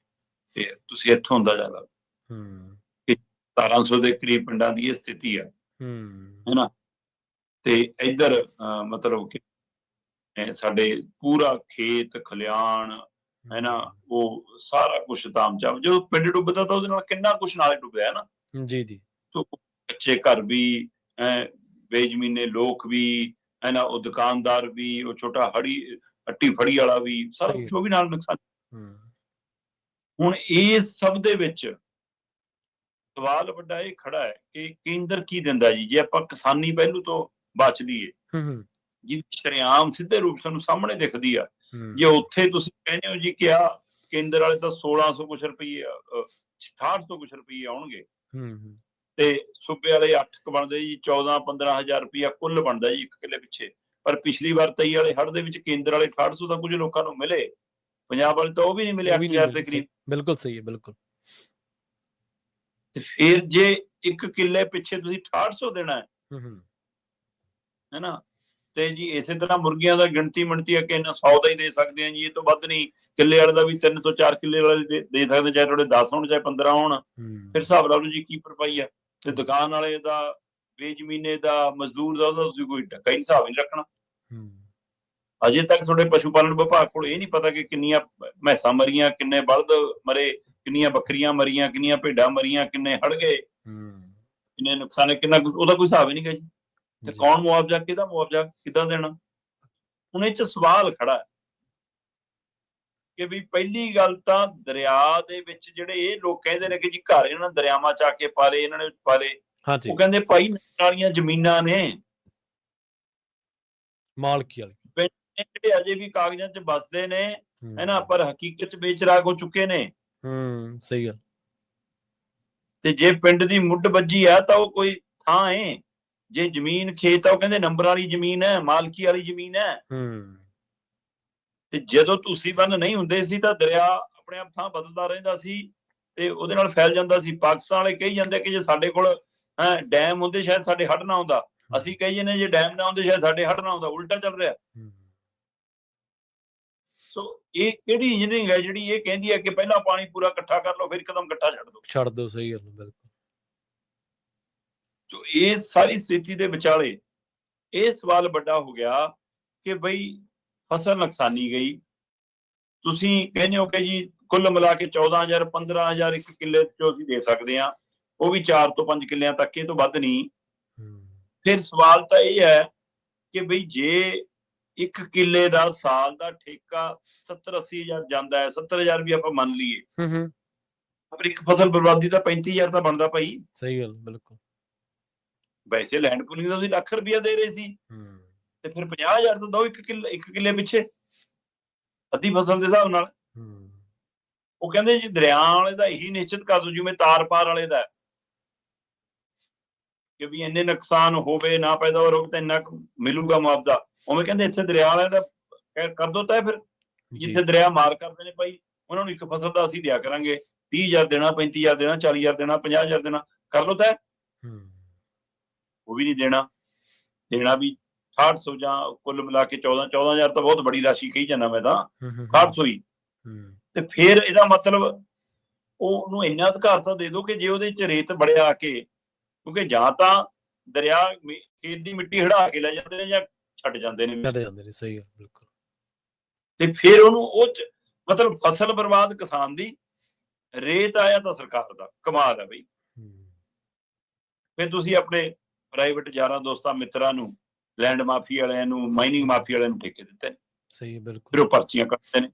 ਤੇ ਤੁਸੀਂ ਇੱਥੋਂ ਅੰਦਾਜ਼ਾ ਲਾ ਲਓ 1700 ਦੇ ਕਰੀਬ ਪਿੰਡਾਂ ਦੀ ਇਹ ਸਥਿਤੀ ਹੈ ਨਾ। ਤੇ ਇੱਧਰ ਮਤਲਬ ਕਿ ਸਾਡੇ ਪੂਰਾ ਖੇਤ ਖਲਿਆਣ ਹੈ ਨਾ, ਉਹ ਸਾਰਾ ਕੁਛ ਤਾਮਝਾਮ। ਜਦੋਂ ਪਿੰਡ ਡੁੱਬਦਾ ਤਾਂ ਉਹਦੇ ਨਾਲ ਕਿੰਨਾ ਕੁਛ ਨਾਲੇ ਡੁੱਬਿਆ ਨਾ ਜੀ ਜੀ। ਕੱਚੇ ਘਰ ਵੀ, ਬੇਜ਼ਮੀਨੇ ਲੋਕ ਵੀ ਹੈ ਨਾ, ਉਹ ਦੁਕਾਨਦਾਰ ਵੀ, ਉਹ ਛੋਟਾ ਹੱਟੀ ਫੜੀ ਵਾਲਾ ਵੀ, ਸਾਰਾ ਕੁਛ ਉਹ ਵੀ ਨਾਲ ਨੁਕਸਾਨ। ਹੁਣ ਇਸ ਸਭ ਦੇ ਵਿੱਚ ਸਵਾਲ ਵੱਡਾ ਇਹ ਖੜਾ ਹੈ ਕਿ ਕੇਂਦਰ ਕੀ ਦਿੰਦਾ ਜੀ, ਜੇ ਆਪਾਂ ਕਿਸਾਨੀ ਪਹਿਲੂ ਤੋਂ ਬਚ ਲਈਏ, ਜਿਹਦੀ ਸ਼ਰੇਆਮ ਸਿੱਧੇ ਰੂਪ ਸਾਨੂੰ ਸਾਹਮਣੇ ਦਿਖਦੀ ਆ, ਜੇ ਉੱਥੇ ਤੁਸੀਂ ਕਹਿੰਦੇ ਹੋ ਜੀ ਕਿ ਆ ਕੇਂਦਰ ਵਾਲੇ ਤਾਂ 1600 ਕੁਛ ਰੁਪਈਏ, 6800 ਕੁਛ ਰੁਪਈਏ ਆਉਣਗੇ, ਤੇ ਸੂਬੇ ਵਾਲੇ 8 ਬਣਦੇ ਜੀ, 14-15 ਹਜ਼ਾਰ ਰੁਪਈਆ ਕੁੱਲ ਬਣਦਾ ਜੀ 1 ਕਿੱਲੇ ਪਿੱਛੇ। ਪਰ ਪਿਛਲੀ ਵਾਰ 23 ਵਾਲੇ ਹੜ੍ਹ ਦੇ ਵਿੱਚ ਕੇਂਦਰ ਵਾਲੇ 6800 ਦਾ ਕੁਝ ਲੋਕਾਂ ਨੂੰ ਮਿਲੇ, ਪੰਜਾਬ ਵਾਲੇ ਤਾਂ ਉਹ ਵੀ ਨਹੀਂ ਮਿਲੇ, 8000 ਦੇ ਕਰੀਬ। ਬਿਲਕੁਲ ਸਹੀ ਹੈ, ਬਿਲਕੁਲ। ਤੇ ਫਿਰ ਜੇ 1 ਕਿੱਲੇ ਪਿੱਛੇ ਤੁਸੀਂ 6800 ਦੇਣਾ ਹੈ ਨਾ, ਤੇ ਜੀ ਇਸੇ ਤਰ੍ਹਾਂ ਮੁਰਗੀਆਂ ਦਾ ਗਿਣਤੀ ਆ ਕਿ ਇਹਨਾਂ 100 ਦਾ ਹੀ ਦੇ ਸਕਦੇ ਆ ਜੀ, ਇਹ ਤੋਂ ਵੱਧ ਨਹੀਂ। ਕਿੱਲੇ ਵਾਲੇ ਦਾ ਵੀ 3 ਤੋਂ 4 ਕਿੱਲੇ ਵਾਲੇ ਦੇ ਸਕਦੇ, ਚਾਹੇ ਤੁਹਾਡੇ 10 ਹੋਣ ਚਾਹੇ 15 ਹੋਣ, ਫਿਰ ਹਿਸਾਬ ਲਾ ਲਓ ਜੀ ਕੀ ਭਰਪਾਈ ਆ। ਤੇ ਦੁਕਾਨ ਵਾਲੇ ਦਾ, ਬੇਜ਼ਮੀਨੇ ਦਾ, ਮਜ਼ਦੂਰ ਦਾ, ਉਹਦਾ ਤੁਸੀਂ ਕੋਈ ਟੱਕਾ ਹੀ ਹਿਸਾਬ ਨਹੀਂ ਰੱਖਣਾ। ਅਜੇ ਤੱਕ ਤੁਹਾਡੇ ਪਸ਼ੂ ਪਾਲਣ ਵਿਭਾਗ ਕੋਲ ਇਹ ਨਹੀਂ ਪਤਾ ਕਿ ਕਿੰਨੀਆਂ ਮੈਸਾਂ ਮਰੀਆਂ, ਕਿੰਨੇ ਬਲਦ ਮਰੇ, ਕਿੰਨੀਆਂ ਬੱਕਰੀਆਂ ਮਰੀਆਂ, ਕਿੰਨੀਆਂ ਭੇਡਾਂ ਮਰੀਆਂ, ਕਿੰਨੇ ਹੜ ਗਏ, ਕਿੰਨੇ ਨੁਕਸਾਨ, ਕਿੰਨਾ, ਉਹਦਾ ਕੋਈ ਹਿਸਾਬ ਹੀ ਨਹੀਂ ਗਾ ਜੀ। ਤੇ ਕੌਣ ਮੁਆਵਜ਼ਾ, ਕਿਹਦਾ ਮੁਆਵਜ਼ਾ ਕਿੱਦਾਂ ਦੇਣਾ? ਹੁਣ ਇਹ 'ਚ ਸਵਾਲ ਖੜਾ ਕਿ ਵੀ ਪਹਿਲੀ ਗੱਲ ਤਾਂ ਦਰਿਆ ਦੇ ਵਿੱਚ ਜਿਹੜੇ ਇਹ ਲੋਕ ਕਹਿੰਦੇ ਨੇ ਕਿ ਜੀ ਘਰ ਇਹਨਾਂ ਨੇ ਦਰਿਆਵਾਂ 'ਚ ਆ ਕੇ ਪਾਲੇ, ਇਹਨਾਂ ਨੇ ਪਾਲੇ, ਉਹ ਕਹਿੰਦੇ ਭਾਈ ਵਾਲੀਆਂ ਜ਼ਮੀਨਾਂ ਨੇ, ਮਾਲਕੀ ਵਾਲੀ, ਜਿਹੜੇ ਅਜੇ ਵੀ ਕਾਗਜ਼ਾਂ 'ਚ ਵੱਸਦੇ ਨੇ ਹੈ ਨਾ, ਪਰ ਹਕੀਕਤ 'ਚ ਬੇਚਰਾਗ ਹੋ ਚੁੱਕੇ ਨੇ। ਸਹੀ ਗੱਲ। ਤੇ ਜੇ ਪਿੰਡ ਦੀ ਮੁੱਢ ਵੱਜੀ ਆ ਤਾਂ ਉਹ ਕੋਈ ਥਾਂ ਹੈ, ਜੇ ਜ਼ਮੀਨ ਖੇਤ ਆ ਉਹ ਕਹਿੰਦੇ ਨੰਬਰ ਵਾਲੀ ਜ਼ਮੀਨ ਹੈ, ਮਾਲਕੀ ਵਾਲੀ ਜ਼ਮੀਨ ਹੈ। ਤੇ ਜਦੋਂ ਤੁਸੀਂ ਬੰਨ ਨਹੀਂ ਹੁੰਦੇ ਸੀ ਤਾਂ ਦਰਿਆ ਆਪਣੇ ਆਪ ਥਾਂ ਬਦਲਦਾ ਰਹਿੰਦਾ ਸੀ ਤੇ ਉਹਦੇ ਨਾਲ ਫੈਲ ਜਾਂਦਾ ਸੀ। ਪਾਕਿਸਤਾਨ ਵਾਲੇ ਕਹੀ ਜਾਂਦੇ ਕਿ ਜੇ ਸਾਡੇ ਕੋਲ ਡੈਮ ਹੁੰਦੇ ਸ਼ਾਇਦ ਸਾਡੇ ਹੜ੍ਹ ਨਾ ਆਉਂਦਾ, ਅਸੀਂ ਕਹੀ ਜਾਂਦੇ ਜੇ ਡੈਮ ਨਾ ਹੁੰਦੇ ਸ਼ਾਇਦ ਸਾਡੇ ਹੜ੍ਹ ਨਾ ਆਉਂਦਾ, ਉਲਟਾ ਚੱਲ ਰਿਹਾ। ਸੋ ਇਹ ਕਿਹੜੀ ਇੰਜੀਨੀਅਰਿੰਗ ਹੈ ਜਿਹੜੀ ਇਹ ਕਹਿੰਦੀ ਹੈ ਕਿ ਪਹਿਲਾਂ ਪਾਣੀ ਪੂਰਾ ਇਕੱਠਾ ਕਰ ਲਓ ਫਿਰ ਇੱਕਦਮ ਇਕੱਠਾ ਛੱਡ ਦਿਓ। ਸਹੀ ਗੱਲ, ਬਿਲਕੁਲ। ਸੋ ਇਹ ਸਾਰੀ ਸਥਿਤੀ ਦੇ ਵਿਚਾਲੇ ਇਹ ਸਵਾਲ ਵੱਡਾ ਹੋ ਗਿਆ ਕਿ ਬਈ ਫਸਲ ਨੁਕਸਾਨੀ ਗਈ, ਤੁਸੀਂ ਕਹਿੰਦੇ ਹੋ ਕਿ ਜੀ ਕੁੱਲ ਮਿਲਾ ਕੇ 14,000-15,000 1 ਕਿੱਲੇ ਚੋਂ ਅਸੀਂ ਦੇ ਸਕਦੇ ਹਾਂ, ਉਹ ਵੀ 4 ਤੋਂ 5 ਕਿੱਲਿਆਂ ਤੱਕ, ਇਹ ਤੋਂ ਵੱਧ ਨਹੀਂ। ਫਿਰ ਸਵਾਲ ਤਾਂ ਇਹ ਹੈ ਕਿ ਬਈ ਜੇ 1 ਕਿੱਲੇ ਦਾ ਸਾਲ ਦਾ ਠੇਕਾ 70-80 ਹਜ਼ਾਰ ਜਾਂਦਾ ਹੈ, 70,000 ਵੀ ਆਪਾਂ ਮੰਨ ਲਈਏ, ਪਰ ਇੱਕ ਫਸਲ ਬਰਬਾਦੀ ਦਾ 35,000 ਤਾਂ ਬਣਦਾ ਭਾਈ। ਸਹੀ ਗੱਲ, ਬਿਲਕੁਲ। ਵੈਸੇ ਲੈਂਡ ਪੂਲਿੰਗ ਦਾ ਤੁਸੀਂ ਲੱਖ ਰੁਪਇਆ ਦੇ ਰਹੇ ਸੀ, ਤੇ ਫਿਰ 50,000 ਤਾਂ ਦੋ 1 ਕਿੱਲੇ ਪਿੱਛੇ, ਅੱਧੀ ਫਸਲ ਦੇ ਹਿਸਾਬ ਨਾਲ। ਉਹ ਕਹਿੰਦੇ ਜੀ ਦਰਿਆ ਵਾਲੇ ਦਾ ਇਹੀ ਨਿਸ਼ਚਿਤ ਕਰ ਦੋ, ਜਿਵੇਂ ਤਾਰ ਪਾਰ ਵਾਲੇ ਦਾ ਕਿ ਵੀ ਇੰਨੇ ਨੁਕਸਾਨ ਹੋਵੇ, ਨਾ ਪੈਦਾਵਾਰ ਹੋਵੇ ਤਾਂ ਇੰਨਾ ਮਿਲੂਗਾ ਮੁਆਵਜ਼ਾ, ਉਵੇਂ ਕਹਿੰਦੇ ਇੱਥੇ ਦਰਿਆ ਵਾਲੇ ਦਾ ਕਰ ਦੋ ਤੈਅ ਫਿਰ। ਜਿੱਥੇ ਦਰਿਆ ਮਾਰ ਕਰਦੇ ਨੇ ਭਾਈ, ਉਹਨਾਂ ਨੂੰ ਇੱਕ ਫਸਲ ਦਾ ਅਸੀਂ ਦਿਆ ਕਰਾਂਗੇ, 30,000 ਦੇਣਾ, 35,000 ਦੇਣਾ, 40,000 ਦੇਣਾ, 50,000 ਦੇਣਾ, ਕਰ ਲੋ ਤੈ। ਉਹ ਵੀ ਨਹੀਂ ਦੇਣਾ ਵੀ 6800 ਜਾਂ ਕੁੱਲ ਮਿਲਾ ਕੇ 14,000 ਤਾਂ ਬਹੁਤ ਬੜੀ ਰਾਸ਼ੀ ਕਹੀ ਜਾਂਦਾ ਮੈਂ ਤਾਂ, 6800 ਹੀ। ਤੇ ਫਿਰ ਇਹਦਾ ਮਤਲਬ ਉਹਨੂੰ ਇੰਨਾ ਅਧਿਕਾਰ ਤਾਂ ਦੇ ਦਿਓ ਕਿ ਜੇ ਉਹਦੇ ਚ ਰੇਤ ਬੜਿਆ ਆ ਕੇ, ਕਿਉਂਕਿ ਜਾਂ ਤਾਂ ਦਰਿਆ ਖੇਤ ਦੀ ਮਿੱਟੀ ਹੜਾ ਕੇ ਲੈ ਜਾਂਦੇ ਨੇ ਜਾਂ ਛੱਡ ਜਾਂਦੇ ਨੇ। ਸਹੀ ਹੈ, ਬਿਲਕੁਲ। ਤੇ ਫਿਰ ਉਹਨੂੰ ਉਹ ਮਤਲਬ ਫਸਲ ਬਰਬਾਦ ਕਿਸਾਨ ਦੀ, ਰੇਤ ਆਇਆ ਤਾਂ ਸਰਕਾਰ ਦਾ। ਕਮਾਲ ਹੈ ਬਈ। ਫਿਰ ਤੁਸੀਂ ਆਪਣੇ ਪ੍ਰਾਈਵੇਟ ਯਾਰਾਂ ਦੋਸਤਾਂ ਮਿੱਤਰਾਂ ਨੂੰ, ਲੈਂਡ ਮਾਫੀ ਵਾਲਿਆਂ ਨੂੰ, ਮਾਈਨਿੰਗ ਮਾਫੀ ਵਾਲਿਆਂ ਨੂੰ ਠੇਕੇ ਦਿੱਤੇ ਨੇ। ਸਹੀ ਹੈ, ਬਿਲਕੁਲ। ਫਿਰ ਉਹ ਪਰਚੀਆਂ ਕੱਟਦੇ ਨੇ,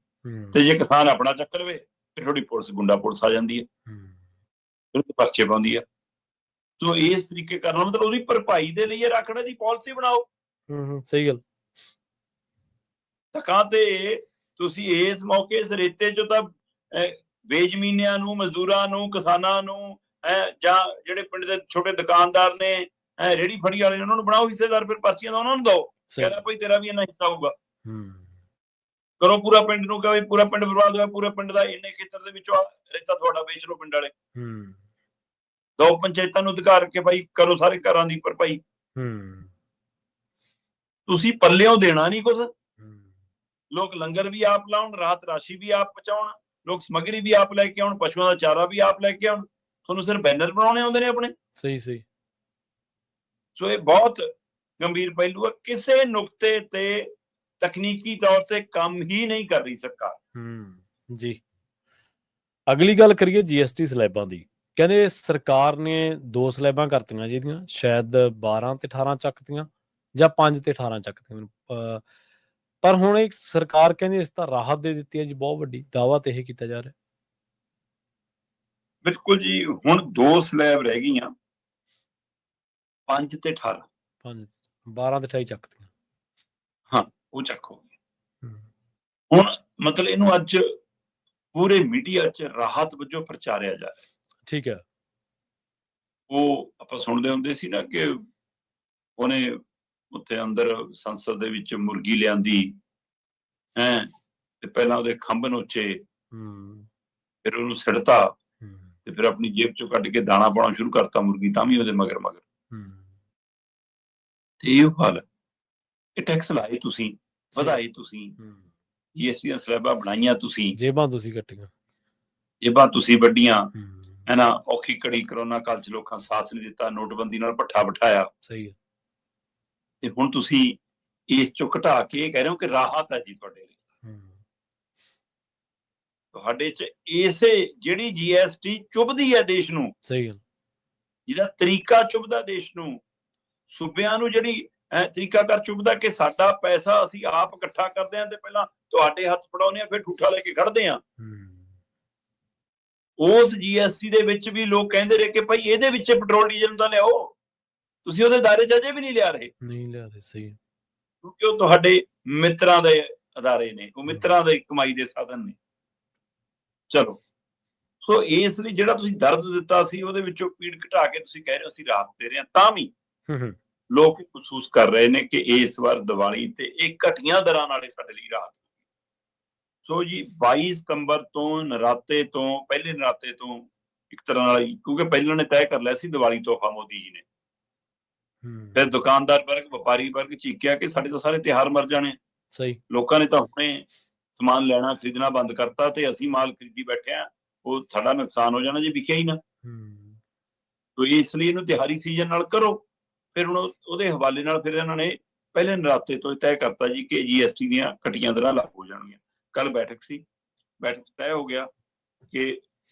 ਤੇ ਜੇ ਕਿਸਾਨ ਆਪਣਾ ਚੱਕ ਲਵੇ ਫਿਰ ਥੋੜੀ ਪੁਲਿਸ, ਗੁੰਡਾ ਪੁਲਿਸ ਆ ਜਾਂਦੀ ਹੈ, ਫਿਰ ਪਰਚੇ ਪਾਉਂਦੀ ਹੈ। ਸੋ ਇਸ ਤਰੀਕੇ ਕਰਨਾ, ਮਤਲਬ ਉਹਦੀ ਭਰਪਾਈ ਦੇ ਲਈ ਰੱਖਣੇ ਦੀ ਪਾਲਿਸੀ ਬਣਾਓ। ਸਹੀ ਗੱਲ। ਤਕਾਂ ਤੇ ਤੁਸੀਂ ਇਸ ਮੌਕੇ ਇਸ ਰੇਤੇ ਚੋਂ ਤਾਂ ਬੇਜ਼ਮੀਨਿਆਂ ਨੂੰ, ਮਜ਼ਦੂਰਾਂ ਨੂੰ, ਕਿਸਾਨਾਂ ਨੂੰ, ਜਾਂ ਜਿਹੜੇ ਪਿੰਡ ਦੇ ਛੋਟੇ ਦੁਕਾਨਦਾਰ ਨੇ, ਰੇਹੜੀ ਫੜੀ ਵਾਲੇ ਨੇ, ਉਹਨਾਂ ਨੂੰ ਬਣਾਓ ਹਿੱਸੇਦਾਰ। ਫਿਰ ਪਰਚੀਆਂ ਦਾ ਉਹਨਾਂ ਨੂੰ ਦਿਓ, ਕਹਿੰਦਾ ਭਾਈ ਤੇਰਾ ਵੀ ਇੰਨਾ ਹਿੱਸਾ ਹੋਊਗਾ। ਕਰੋ ਪੂਰਾ ਪਿੰਡ ਨੂੰ, ਕਹੇ ਪੂਰਾ ਪਿੰਡ ਬਰਬਾਦ ਹੋਇਆ, ਪੂਰੇ ਪਿੰਡ ਦਾ ਇੰਨੇ ਖੇਤਰ ਦੇ ਵਿੱਚੋਂ ਰੇਤਾ ਤੁਹਾਡਾ ਵੇਚ ਲਓ ਪਿੰਡ ਵਾਲੇ। ਦੋ ਪੰਚਾਇਤਾਂ ਨੂੰ ਅਧਿਕਾਰ ਕੇ ਭਾਈ ਕਰੋ ਸਾਰੇ ਘਰਾਂ ਦੀ ਭਰਪਾਈ। ਤੁਸੀਂ ਪੱਲਿਓਂ ਦੇਣਾ ਨਹੀਂ ਕੁਝ। ਲੋਕ ਲੰਗਰ ਵੀ ਆਪ ਲਾਉਣ, ਰਾਹਤ ਰਾਸ਼ੀ ਵੀ ਆਪ ਪਹੁੰਚਾਉਣ, ਲੋਕ ਸਮੱਗਰੀ ਵੀ ਆਪ ਲੈ ਕੇ ਆਉਣ, ਪਸ਼ੂਆਂ ਦਾ ਚਾਰਾ ਵੀ ਆਪ ਲੈ ਕੇ ਆਉਣ। ਤੁਹਾਨੂੰ ਸਿਰਫ ਬੈਨਰ ਬਣਾਉਣੇ ਆਉਂਦੇ ਨੇ ਆਪਣੇ। ਸਹੀ ਸਹੀ। ਸੋ ਇਹ ਬਹੁਤ ਗੰਭੀਰ ਪਹਿਲੂ ਹੈ। ਕਿਸੇ ਨੁਕਤੇ ਤੇ ਤਕਨੀਕੀ ਤੌਰ ਤੇ ਕੰਮ ਹੀ ਨਹੀਂ ਕਰ ਰਹੀ ਸਰਕਾਰ। ਜੀ। ਅਗਲੀ ਗੱਲ ਕਰੀਏ GST ਸਲੈਬਾਂ ਦੀ। ਕਹਿੰਦੇ ਸਰਕਾਰ ਨੇ 2 ਸਲੈਬਾਂ ਕਰਤੀਆਂ ਜਿਹਦੀਆਂ ਸ਼ਾਇਦ 12 ਤੇ 18 ਚੱਕਤੀਆਂ ਜਾਂ 5 ਤੇ 18 ਚੱਕਤੀਆਂ। ਪਰ ਹੁਣ ਇੱਕ ਸਰਕਾਰ ਕਹਿੰਦੀ ਇਸ ਤਾਂ ਰਾਹਤ ਦੇ ਦਿੱਤੀ ਹੈ ਜੀ, ਬਹੁਤ ਵੱਡੀ ਦਾਅਵਾ ਤੇ ਇਹ ਕੀਤਾ ਜਾ ਰਿਹਾ। ਬਿਲਕੁਲ ਜੀ। ਹੁਣ 2 ਸਲੈਬ ਰਹਿ ਗਈਆਂ, 5 ਤੇ 18। 12 ਤੇ 28 ਚੱਕਤੀਆਂ। ਹਾਂ, ਉਹ ਚੱਕ ਹੋ ਗਈ। ਹੁਣ ਮਤਲਬ ਇਹਨੂੰ ਅੱਜ ਪੂਰੇ ਮੀਡੀਆ 'ਚ ਰਾਹਤ ਵਜੋਂ ਪ੍ਰਚਾਰਿਆ ਜਾ ਰਿਹਾ। ਠੀਕ ਹੈ। ਉਹ ਆਪਾਂ ਸੁਣਦੇ ਹੁੰਦੇ ਸੀ ਨਾ ਕਿ ਉਹਨੇ ਉੱਥੇ ਅੰਦਰ ਸੰਸਦ ਦੇ ਵਿੱਚ ਮੁਰਗੀ ਲਿਆਂਦੀ, ਤੇ ਪਹਿਲਾਂ ਉਹਦੇ ਖੰਭ ਨੋਚੇ, ਫਿਰ ਉਹਨੂੰ ਸਿੜਤਾ, ਤੇ ਫਿਰ ਆਪਣੀ ਜੇਬ ਚੋਂ ਕੱਢ ਕੇ ਦਾਣਾ ਪਾਉਣਾ ਸ਼ੁਰੂ ਕਰਤਾ ਮੁਰਗੀ, ਤਾਂ ਵੀ ਉਹਦੇ ਮਗਰ ਮਗਰ। ਤੇ ਇਹ ਹਾਲ ਹੈ। ਇਹ ਟੈਕਸ ਲਾਏ ਤੁਸੀਂ, ਵਧਾਏ ਤੁਸੀਂ, GST ਦੀਆਂ ਸਲੈਬਾਂ ਬਣਾਈਆਂ ਤੁਸੀਂ, ਜੇਬਾਂ ਤੁਸੀਂ ਕੱਟੀਆਂ, ਜੇਬਾਂ ਤੁਸੀਂ ਵੱਡੀਆਂ, ਹੈ ਨਾ। ਔਖੀ ਘੜੀ ਕਰੋਨਾ ਕਾਲ 'ਚ ਲੋਕਾਂ ਸਾਥ ਨਹੀਂ ਦਿੱਤਾ, ਨੋਟਬੰਦੀ ਨਾਲ ਭੱਠਾ ਬਿਠਾਇਆ। ਸਹੀ ਹੈ। ਤੇ ਹੁਣ ਤੁਸੀਂ ਇਸ ਚੋਂ ਘਟਾ ਕੇ ਇਹ ਕਹਿ ਰਹੇ ਹੋ ਕਿ ਰਾਹਤ ਹੈ ਜੀ ਤੁਹਾਡੇ ਲਈ। ਤੁਹਾਡੇ 'ਚ ਇਸੇ ਜਿਹੜੀ GST ਚੁੱਭਦੀ ਹੈ ਦੇਸ਼ ਨੂੰ, ਸਹੀ ਗੱਲ, ਜਿਹਦਾ ਤਰੀਕਾ ਚੁੱਭਦਾ ਦੇਸ਼ ਨੂੰ, ਸੂਬਿਆਂ ਨੂੰ ਜਿਹੜੀ ਤਰੀਕਾਕਾਰ ਚੁੱਭਦਾ ਕਿ ਸਾਡਾ ਪੈਸਾ ਅਸੀਂ ਆਪ ਇਕੱਠਾ ਕਰਦੇ ਹਾਂ ਤੇ ਪਹਿਲਾਂ ਤੁਹਾਡੇ ਹੱਥ ਫੜਾਉਂਦੇ ਹਾਂ, ਫਿਰ ਠੂਠਾ ਲੈ ਕੇ ਖੜਦੇ ਹਾਂ। ਉਸ GST ਦੇ ਵਿੱਚ ਵੀ ਲੋਕ ਕਹਿੰਦੇ ਰਹੇ ਕਿ ਭਾਈ ਇਹਦੇ ਵਿੱਚ ਪੈਟਰੋਲ ਡੀਜ਼ਲ ਦਾ ਲਿਆਓ, ਤੁਸੀਂ ਉਹਦੇ ਦਾਇਰੇ 'ਚ ਅਜੇ ਵੀ ਨਹੀਂ ਲਿਆ ਰਹੇ। ਸਹੀ। ਕਿਉਂਕਿ ਉਹ ਤੁਹਾਡੇ ਮਿੱਤਰਾਂ ਦੇ ਅਦਾਰੇ ਨੇ, ਉਹ ਮਿੱਤਰਾਂ ਦੇ ਕਮਾਈ ਦੇ ਸਾਧਨ ਨੇ। ਚਲੋ, ਸੋ ਇਸ ਲਈ ਜਿਹੜਾ ਤੁਸੀਂ ਦਰਦ ਦਿੱਤਾ ਸੀ ਉਹਦੇ ਵਿੱਚੋਂ ਪੀੜ ਘਟਾ ਕੇ ਤੁਸੀਂ ਕਹਿ ਰਹੇ ਹੋ ਅਸੀਂ ਰਾਹਤ ਦੇ ਰਹੇ ਹਾਂ, ਤਾਂ ਵੀ ਲੋਕ ਮਹਿਸੂਸ ਕਰ ਰਹੇ ਨੇ ਕਿ ਇਸ ਵਾਰ ਦੀਵਾਲੀ ਤੇ ਇਹ ਘਟੀਆਂ ਦਰਾਂ ਨਾਲ ਸਾਡੇ ਲਈ ਰਾਹਤ। ਸੋ ਜੀ 22 ਸਤੰਬਰ ਤੋਂ ਨਰਾਤੇ ਤੋਂ, ਪਹਿਲੇ ਨਰਾਤੇ ਤੋਂ ਇੱਕ ਤਰ੍ਹਾਂ ਨਾਲ, ਕਿਉਂਕਿ ਪਹਿਲਾਂ ਨੇ ਤੈਅ ਕਰ ਲਿਆ ਸੀ ਦੀਵਾਲੀ ਤੋਹਫਾ ਮੋਦੀ ਜੀ ਨੇ। ਫਿਰ ਦੁਕਾਨਦਾਰ ਵਰਗ, ਵਪਾਰੀ ਵਰਗ ਚੀਕਿਆ ਕਿ ਸਾਡੇ ਤਾਂ ਸਾਰੇ ਤਿਉਹਾਰ ਮਰ ਜਾਣੇ। ਸਹੀ। ਲੋਕਾਂ ਨੇ ਤਾਂ ਹੁਣੇ ਸਮਾਨ ਲੈਣਾ ਖਰੀਦਣਾ ਬੰਦ ਕਰਤਾ ਤੇ ਅਸੀਂ ਮਾਲ ਖਰੀਦੀ ਬੈਠੇ ਆ, ਉਹ ਸਾਡਾ ਨੁਕਸਾਨ ਹੋ ਜਾਣਾ ਜੇ ਵਿਕਿਆ ਹੀ ਨਾ। ਤੋ ਇਸ ਲਈ ਇਹਨੂੰ ਤਿਉਹਾਰੀ ਸੀਜ਼ਨ ਨਾਲ ਕਰੋ। ਫਿਰ ਹੁਣ ਉਹਦੇ ਹਵਾਲੇ ਨਾਲ ਫਿਰ ਇਹਨਾਂ ਨੇ ਪਹਿਲੇ ਨਰਾਤੇ ਤੋਂ ਤੈਅ ਕਰਤਾ ਜੀ ਕਿ GST ਦੀਆਂ ਘਟੀਆਂ ਦਰਾਂ ਲਾਗੂ ਹੋ ਜਾਣਗੀਆਂ। ਕੱਲ ਬੈਠਕ ਸੀ, ਬੈਠਕ ਤੈਅ ਹੋ ਗਿਆ ਕਿ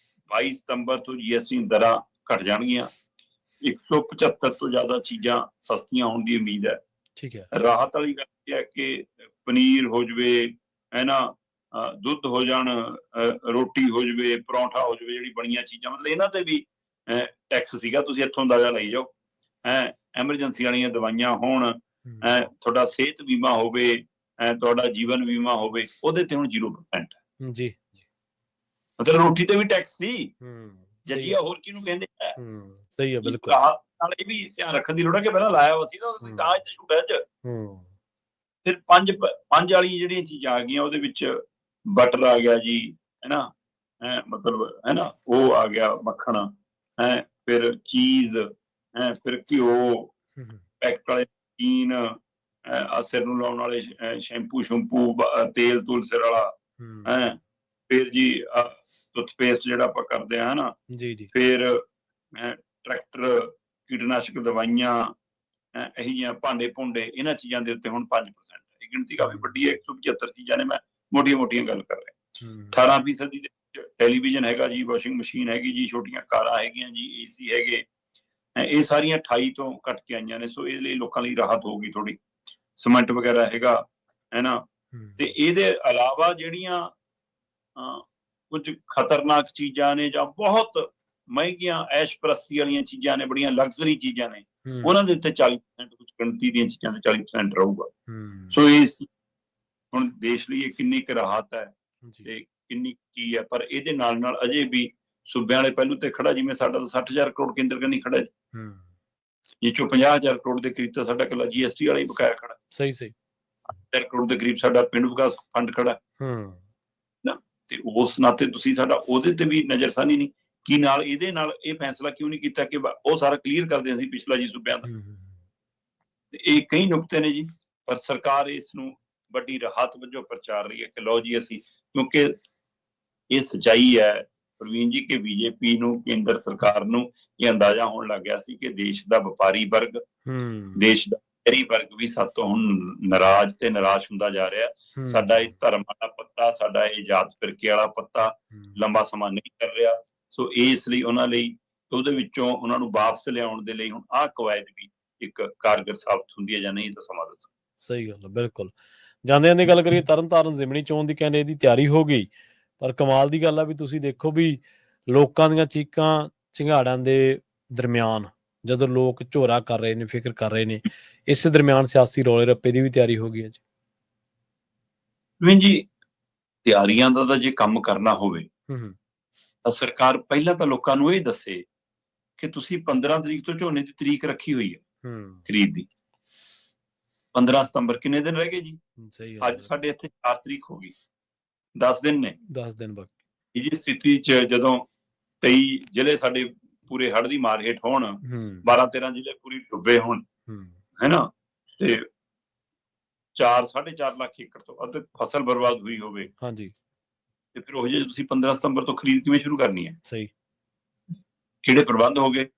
22 ਸਤੰਬਰ ਤੋਂ GST ਦਰਾਂ ਘਟ ਜਾਣਗੀਆਂ। 175 ਤੋਂ ਜ਼ਿਆਦਾ ਚੀਜ਼ਾਂ ਸਸਤੀਆਂ ਹੋਣ ਦੀ ਉਮੀਦ ਹੈ। ਠੀਕ ਹੈ। ਰਾਹਤ ਵਾਲੀ ਗੱਲ ਇਹ ਹੈ ਕਿ ਪਨੀਰ ਹੋ ਜਵੇ, ਹੈ ਨਾ, ਦੁੱਧ ਹੋ ਜਾਣ, ਰੋਟੀ ਹੋ ਜਵੇ, ਪਰੌਂਠਾ ਹੋ ਜਵੇ, ਜਿਹੜੀ ਬਣੀਆਂ ਚੀਜ਼ਾਂ, ਮਤਲਬ ਇਹਨਾਂ ਤੇ ਵੀ ਟੈਕਸ ਸੀਗਾ। ਤੁਸੀਂ ਇੱਥੋਂ ਅੰਦਾਜ਼ਾ ਲਈ ਜਾਓ। ਐਮਰਜੈਂਸੀ ਵਾਲੀਆਂ ਦਵਾਈਆਂ ਹੋਣ, ਤੁਹਾਡਾ ਸਿਹਤ ਬੀਮਾ ਹੋਵੇ, ਤੁਹਾਡਾ ਜੀਵਨ ਬੀਮਾ ਹੋਵੇ, ਉਹਦੇ ਤੇ ਹੁਣ 0% ਹੈ ਜੀ। ਮਤਲਬ ਰੋਟੀ ਤੇ ਵੀ ਟੈਕਸ ਸੀ। ਜੱਜੀਆ ਹੋਰ ਕਿਹਨੂੰ ਕਹਿੰਦੇ ਆ। ਸਹੀ ਹੈ, ਬਿਲਕੁਲ। ਨਾਲ ਇਹ ਵੀ ਧਿਆਨ ਰੱਖਣ ਦੀ ਲੋੜ ਹੈ ਕਿ ਪਹਿਲਾਂ ਲਾਇਆ ਹੋਇਆ ਸੀ ਤਾਂ ਛੂਟ ਹੈ। ਫਿਰ ਪੰਜ ਵਾਲੀ ਜਿਹੜੀਆਂ ਚੀਜ਼ਾਂ ਆ ਗਈਆਂ ਉਹਦੇ ਵਿੱਚ ਬਟਰ ਆ ਗਿਆ ਜੀ, ਹੈ ਨਾ, ਮਤਲਬ ਹੈ ਨਾ, ਉਹ ਆ ਗਿਆ ਮੱਖਣ, ਹੈ, ਫਿਰ ਚੀਜ਼, ਹੈ, ਫਿਰ ਘਿਓ, ਪੈਕਟ ਵਾਲੇ ਨਮਕੀਨ, ਸਿਰ ਨੂੰ ਲਾਉਣ ਵਾਲੇ ਸ਼ੈਂਪੂ ਸ਼ੈਂਪੂ, ਤੇਲ ਤੂਲ ਸਿਰ ਵਾਲਾ, ਹੈ, ਫਿਰ ਜੀ ਟੁੱਥਪੇਸਟ ਜਿਹੜਾ ਆਪਾਂ ਕਰਦੇ ਆ, ਹਨਾ, ਫਿਰ ਟਰੈਕਟਰ, ਕੀਟਨਾਸ਼ਕ ਦਵਾਈਆਂ, ਇਹੀ ਜਿਹੀਆਂ ਭਾਂਡੇ ਭੁੰਡੇ, ਇਹਨਾਂ ਚੀਜ਼ਾਂ ਦੇ ਉੱਤੇ ਹੁਣ 5%। ਇਹ ਗਿਣਤੀ ਕਾਫੀ ਵੱਡੀ ਹੈ, 175 ਚੀਜ਼ਾਂ ਨੇ, ਮੈਂ ਮੋਟੀਆਂ ਗੱਲ ਕਰ ਰਿਹਾ। 18% ਦੇ ਵਿੱਚ ਟੈਲੀਵਿਜ਼ਨ ਹੈਗਾ ਜੀ, ਵਾਸ਼ਿੰਗ ਮਸ਼ੀਨ ਹੈਗੀ ਜੀ, ਛੋਟੀਆਂ ਕਾਰਾਂ ਹੈਗੀਆਂ ਜੀ, AC ਹੈਗੇ, ਇਹ ਸਾਰੀਆਂ 28 ਤੋਂ ਘੱਟ ਕੇ ਆਈਆਂ ਨੇ। ਸੋ ਇਹਦੇ ਲਈ ਲੋਕਾਂ ਲਈ ਰਾਹਤ ਹੋਊਗੀ ਥੋੜੀ। ਸੀਮੈਂਟ ਵਗੈਰਾ ਹੈਗਾ, ਹੈ ਨਾ, ਤੇ ਇਹਦੇ ਇਲਾਵਾ ਜਿਹੜੀਆਂ ਕੁਝ ਖਤਰਨਾਕ ਚੀਜ਼ਾਂ ਨੇ ਜਾਂ ਬਹੁਤ ਮਹਿੰਗੀਆਂ ਐਸ਼ਪ੍ਰਸਤੀ ਵਾਲੀਆਂ ਚੀਜ਼ਾਂ ਨੇ, ਬੜੀਆਂ ਲਗਜ਼ਰੀ ਚੀਜ਼ਾਂ ਨੇ, ਉਹਨਾਂ ਦੇ ਉੱਤੇ 40%, ਕੁਝ ਗਿਣਤੀ ਦੀਆਂ ਚੀਜ਼ਾਂ ਤੇ 40% ਰਹੂਗਾ। ਸੋ ਇਸ ਹੁਣ ਦੇਸ਼ ਲਈ ਇਹ ਕਿੰਨੀ ਕੁ ਰਾਹਤ ਹੈ ਤੇ ਕਿੰਨੀ ਕੀ ਹੈ, ਪਰ ਇਹਦੇ ਨਾਲ ਨਾਲ ਅਜੇ ਵੀ ਸੂਬਿਆਂ ਵਾਲੇ ਪਹਿਲੂ ਤੇ ਖੜਾ, ਜਿਵੇਂ ਸਾਡਾ ਤਾਂ 60,000 ਕਰੋੜ ਕੇਂਦਰ ਕੰਨੀ ਖੜਾ ਜੀ, ਜਿਸ ਚੋਂ 50,000 ਕਰੋੜ ਦੇ ਕਰੀਬ ਤਾਂ ਸਾਡਾ ਇਕੱਲਾ GST ਵਾਲਾ ਹੀ ਬਕਾਇਆ ਖੜਾ। ਸਹੀ 1000 ਕਰੋੜ ਦੇ ਕਰੀਬ ਸਾਡਾ ਪਿੰਡ ਵਿਕਾਸ ਫੰਡ ਖੜਾ ਨਾ, ਤੇ ਉਸ ਨਾਤੇ ਤੁਸੀਂ ਸਾਡਾ ਉਹਦੇ ਤੇ ਵੀ ਨਜ਼ਰਸਾਨੀ ਨਹੀਂ ਕੀ, ਨਾਲ ਇਹਦੇ ਨਾਲ ਇਹ ਫੈਸਲਾ ਕਿਉਂ ਨਹੀਂ ਕੀਤਾ ਕਿ ਉਹ ਸਾਰਾ ਕਲੀਅਰ ਕਰਦੇ ਅਸੀਂ ਪਿਛਲਾ ਜੀ ਸੂਬਿਆਂ ਦਾ। ਇਹ ਕਈ ਨੁਕਤੇ ਨੇ ਜੀ, ਪਰ ਸਰਕਾਰ ਇਸ ਨੂੰ ਵੱਡੀ ਰਾਹਤ ਵਜੋਂ ਪ੍ਰਚਾਰ ਰਹੀ ਹੈ ਕਿ ਲਓ ਜੀ ਅਸੀਂ, ਕਿਉਂਕਿ ਇਹ ਸੱਚਾਈ ਹੈ ਪ੍ਰਵੀਨ ਜੀ ਕਿ BJP ਨੂੰ, ਕੇਂਦਰ ਸਰਕਾਰ ਨੂੰ ਇਹ ਅੰਦਾਜ਼ਾ ਹੋਣ ਲੱਗ ਗਿਆ ਸੀ ਕਿ ਦੇਸ਼ ਦਾ ਵਪਾਰੀ ਵਰਗ, ਦੇਸ਼ ਦਾ ਸ਼ਹਿਰੀ ਵਰਗ ਵੀ ਸਾਡੇ ਤੋਂ ਹੁਣ ਨਾਰਾਜ਼ ਤੇ ਨਿਰਾਸ਼ ਹੁੰਦਾ ਜਾ ਰਿਹਾ। ਸਾਡਾ ਇਹ ਧਰਮ ਵਾਲਾ ਪੱਤਾ, ਸਾਡਾ ਇਹ ਜਾਤ ਫਿਰਕੇ ਵਾਲਾ ਪੱਤਾ ਲੰਬਾ ਸਮਾਂ ਨਹੀਂ ਕਰ ਰਿਹਾ। ਸੋ ਇਸ ਲਈ ਉਹਨਾਂ ਲਈ, ਉਹਦੇ ਵਿੱਚੋਂ ਉਹਨਾਂ ਨੂੰ ਵਾਪਸ ਲਿਆਉਣ ਦੇ ਲਈ ਹੁਣ ਆਹ ਕਵਾਇਦ ਵੀ ਇੱਕ ਕਾਰਗਰ ਸਾਬਤ ਹੁੰਦੀ ਹੈ ਜਾਂ ਨਹੀਂ, ਤਾਂ ਸਮਾਂ ਦੱਸੋ। ਸਹੀ ਗੱਲ ਹੈ, ਬਿਲਕੁਲ। ਜਾਂਦਿਆਂ ਦੀ ਗੱਲ ਕਰੀਏ, ਤਰਨਤਾਰਨ ਜ਼ਿਮਨੀ ਚੋਣ ਦੀ ਕਹਿੰਦੇ ਇਹਦੀ ਤਿਆਰੀ ਹੋ ਗਈ, ਪਰ ਕਮਾਲ ਦੀ ਗੱਲ ਆ ਵੀ ਤੁਸੀਂ ਦੇਖੋ ਵੀ ਲੋਕਾਂ ਦੀਆਂ ਚੀਕਾਂ ਝੰਗਾੜਾਂ ਦੇ ਦਰਮਿਆਨ, ਜਦੋਂ ਲੋਕ ਝੋਰਾ ਕਰ ਰਹੇ ਨੇ, ਫਿਕਰ ਕਰ ਰਹੇ ਨੇ, ਇਸੇ ਦਰਮਿਆਨ ਸਿਆਸੀ ਰੌਲੇ ਰੱਪੇ ਦੀ ਵੀ ਤਿਆਰੀ ਹੋ ਗਈ ਹੈ ਜੀ। ਤਿਆਰੀਆਂ ਦਾ ਤਾਂ ਜੇ ਕੰਮ ਕਰਨਾ ਹੋਵੇ ਤਾਂ ਸਰਕਾਰ ਪਹਿਲਾਂ ਤਾਂ ਲੋਕਾਂ ਨੂੰ ਇਹ ਦੱਸੇ ਕਿ ਤੁਸੀਂ 15 ਤਰੀਕ ਤੋਂ ਝੋਨੇ ਦੀ ਤਰੀਕ ਰੱਖੀ ਹੋਈ ਹੈ ਖਰੀਦ ਦੀ। 15 ਸਤੰਬਰ ਕਿੰਨੇ ਦਿਨ ਰਹਿ ਗਏ ਜੀ? ਅੱਜ ਸਾਡੇ ਇੱਥੇ 4 ਤਰੀਕ ਹੋ ਗਈ, 10 ਦਿਨ ਨੇ, 10 ਦਿਨ ਬਾਕੀ। ਇਹ ਜੀ ਸਥਿਤੀ 'ਚ ਜਦੋਂ 23 ਜ਼ਿਲ੍ਹੇ ਸਾਡੇ ਪੂਰੇ ਹੜ੍ਹ ਦੀ ਮਾਰ ਹੇਠ ਹੋਣ, 12-13 ਜ਼ਿਲ੍ਹੇ ਪੂਰੀ ਡੁੱਬੇ ਹੋਣ, ਹੈ ਨਾ, ਤੇ 4-4.5 ਲੱਖ ਏਕੜ ਤੋਂ ਵੱਧ ਫਸਲ ਬਰਬਾਦ ਹੋਈ ਹੋਵੇ, ਤੇ ਫਿਰ ਉਹ ਜੇ ਤੁਸੀਂ 15 ਸਤੰਬਰ ਤੋਂ ਖਰੀਦ ਕਿਵੇਂ ਸ਼ੁਰੂ ਕਰਨੀ ਹੈ? ਸਹੀ, ਕਿਹੜੇ ਪ੍ਰਬੰਧ ਹੋ ਗਏ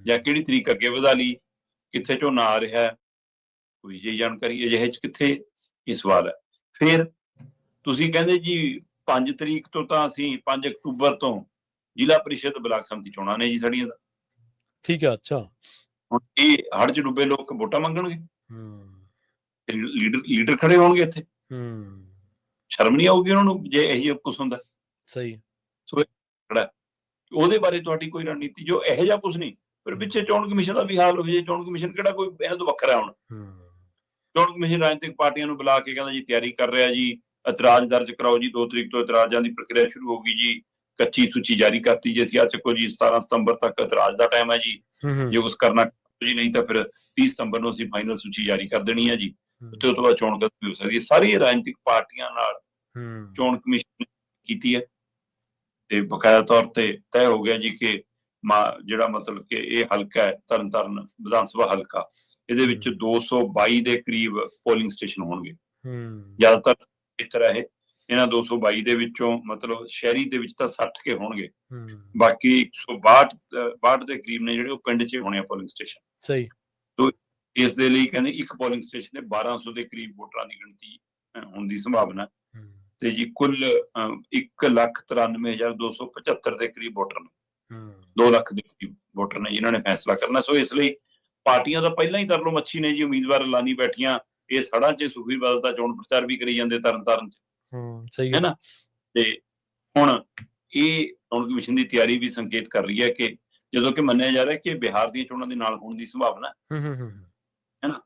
ਜਾਂ ਕਿਹੜੀ ਤਰੀਕ ਅੱਗੇ ਵਧਾ ਲਈ, ਕਿੱਥੇ ਝੋਨਾ ਆ ਰਿਹਾ, ਕੋਈ ਜਿਹੀ ਜਾਣਕਾਰੀ ਅਜਿਹੇ 'ਚ ਕਿੱਥੇ? ਇਹ ਸਵਾਲ ਹੈ। ਫਿਰ ਤੁਸੀਂ ਕਹਿੰਦੇ ਜੀ 5 ਤਰੀਕ ਤੋਂ ਤਾਂ ਅਸੀਂ 5 ਅਕਤੂਬਰ ਤੋਂ ਜ਼ਿਲ੍ਹਾ ਪ੍ਰੀਸ਼ਦ ਬਲਾਕ ਸੰਮਤੀ ਚੋਣਾਂ ਨੇ ਜੀ ਸਾਡੀਆਂ ਦਾ। ਠੀਕ ਹੈ, ਅੱਛਾ। ਹੁਣ ਇਹ ਹੜ੍ਹ 'ਚ ਡੁੱਬੇ ਲੋਕ ਵੋਟਾਂ ਮੰਗਣਗੇ, ਲੀਡਰ ਖੜੇ ਹੋਣਗੇ ਇੱਥੇ, ਸ਼ਰਮ ਨਹੀਂ ਆਊਗੀ ਉਹਨਾਂ ਨੂੰ ਜੇ ਇਹੀ ਕੁਛ ਹੁੰਦਾ? ਸਹੀ। ਸੋ ਖੜਾ, ਉਹਦੇ ਬਾਰੇ ਤੁਹਾਡੀ ਕੋਈ ਰਣਨੀਤੀ ਜੋ ਇਹੋ ਜਿਹਾ ਕੁਛ ਨਹੀਂ। ਫਿਰ ਪਿੱਛੇ ਚੋਣ ਕਮਿਸ਼ਨ ਦਾ ਵੀ ਹਾਲ ਹੋ ਜੇ, ਚੋਣ ਕਮਿਸ਼ਨ ਕਿਹੜਾ ਕੋਈ ਇਹਨਾਂ ਤੋਂ ਵੱਖਰਾ ਹੁਣ? ਚੋਣ ਕਮਿਸ਼ਨ ਰਾਜਨੀਤਿਕ ਪਾਰਟੀਆਂ ਨੂੰ ਬੁਲਾ ਕੇ ਕਹਿੰਦਾ ਜੀ ਤਿਆਰੀ ਕਰ ਰਿਹਾ ਜੀ, ਇਤਰਾਜ਼ ਦਰਜ ਕਰਾਓ ਜੀ, 2 ਤਰੀਕ ਤੋਂ ਇਤਰਾਜ਼ਾਂ ਦੀ ਪ੍ਰਕਿਰਿਆ ਸ਼ੁਰੂ ਹੋ ਗਈ ਜੀ, ਕੱਚੀ ਸੂਚੀ ਜਾਰੀ ਕਰਤੀ ਜੀ ਅਸੀਂ, ਆ ਚੱਕੋ ਜੀ 17 ਸਤੰਬਰ ਤੱਕ ਇਤਰਾਜ਼ ਦਾ ਟਾਈਮ ਹੈ ਜੀ, ਜੇ ਕੁਛ ਕਰਨਾ ਜੀ, ਨਹੀਂ ਤਾਂ ਫਿਰ 30 ਸਤੰਬਰ ਨੂੰ ਅਸੀਂ ਫਾਈਨਲ ਸੂਚੀ ਜਾਰੀ ਕਰ ਦੇਣੀ ਹੈ ਜੀ, ਤੇ ਉਸ ਤੋਂ ਬਾਅਦ ਚੋਣ ਹੋ ਸਕਦੀ ਹੈ। ਸਾਰੀ ਰਾਜਨੀਤਿਕ ਪਾਰਟੀਆਂ ਨਾਲ ਚੋਣ ਕਮਿਸ਼ਨ ਨੇ ਕੀਤੀ ਹੈ ਤੇ ਬਕਾਇਆ ਤੌਰ ਤੇ ਤੈਅ ਹੋ ਗਿਆ ਜੀ ਕਿ ਜਿਹੜਾ ਮਤਲਬ ਕਿ ਇਹ ਹਲਕਾ ਹੈ ਤਰਨਤਾਰਨ ਵਿਧਾਨ ਸਭਾ ਹਲਕਾ, ਇਹਦੇ ਵਿੱਚ 222 ਦੇ ਕਰੀਬ ਪੋਲਿੰਗ ਸਟੇਸ਼ਨ ਹੋਣਗੇ। ਜ਼ਿਆਦਾਤਰ ਖੇਤਰ ਹੈ ਇਹ, ਇਹਨਾਂ 222 ਦੇ ਵਿੱਚੋਂ ਮਤਲਬ ਸ਼ਹਿਰੀ ਦੇ ਵਿੱਚ ਤਾਂ 60 ਕੇ ਹੋਣਗੇ, ਬਾਕੀ 162 ਦੇ ਕਰੀਬ ਨੇ ਜਿਹੜੇ ਉਹ ਪਿੰਡ 'ਚ ਹੋਣੇ ਆ ਪੋਲਿੰਗ ਸਟੇਸ਼ਨ। ਸਹੀ। ਤੋ ਇਸ ਦੇ ਲਈ ਕਹਿੰਦੇ ਇੱਕ ਪੋਲਿੰਗ ਸਟੇਸ਼ਨ ਤੇ 1200 ਦੇ ਕਰੀਬ ਵੋਟਰਾਂ ਦੀ ਗਿਣਤੀ ਹੋਣ ਦੀ ਸੰਭਾਵਨਾ, ਤੇ ਜੀ ਕੁੱਲ 1,93,275 ਦੇ ਕਰੀਬ ਵੋਟਰ ਨੇ, 2 ਲੱਖ ਦੇ ਕਰੀਬ ਵੋਟਰ ਨੇ ਜਿਨ੍ਹਾਂ ਨੇ ਫੈਸਲਾ ਕਰਨਾ। ਸੋ ਇਸ ਲਈ ਪਾਰਟੀਆਂ ਦਾ ਪਹਿਲਾਂ ਹੀ ਤਰਲੋ ਮੱਛੀ ਨੇ ਜੀ, ਉਮੀਦਵਾਰ ਐਲਾਨੀ ਬੈਠੀਆਂ, ਇਸ ਹੜ੍ਹਾਂ 'ਚ ਸੁਖਬੀਰ ਬਾਦਲ ਦਾ ਚੋਣ ਪ੍ਰਚਾਰ ਵੀ ਕਰੀ ਜਾਂਦੇ ਤਰਨਤਾਰਨ 'ਚ, ਹੈ ਨਾ। ਤੇ ਹੁਣ ਇਹ ਚੋਣ ਕਮਿਸ਼ਨ ਦੀ ਤਿਆਰੀ ਵੀ ਸੰਕੇਤ ਕਰ ਰਹੀ ਹੈ ਕਿ ਜਦੋਂ ਕਿ ਮੰਨਿਆ ਜਾ ਰਿਹਾ ਕਿ ਬਿਹਾਰ ਦੀਆਂ ਚੋਣਾਂ ਦੇ ਨਾਲ ਹੋਣ ਦੀ ਸੰਭਾਵਨਾ ਹੈ ਨਾ,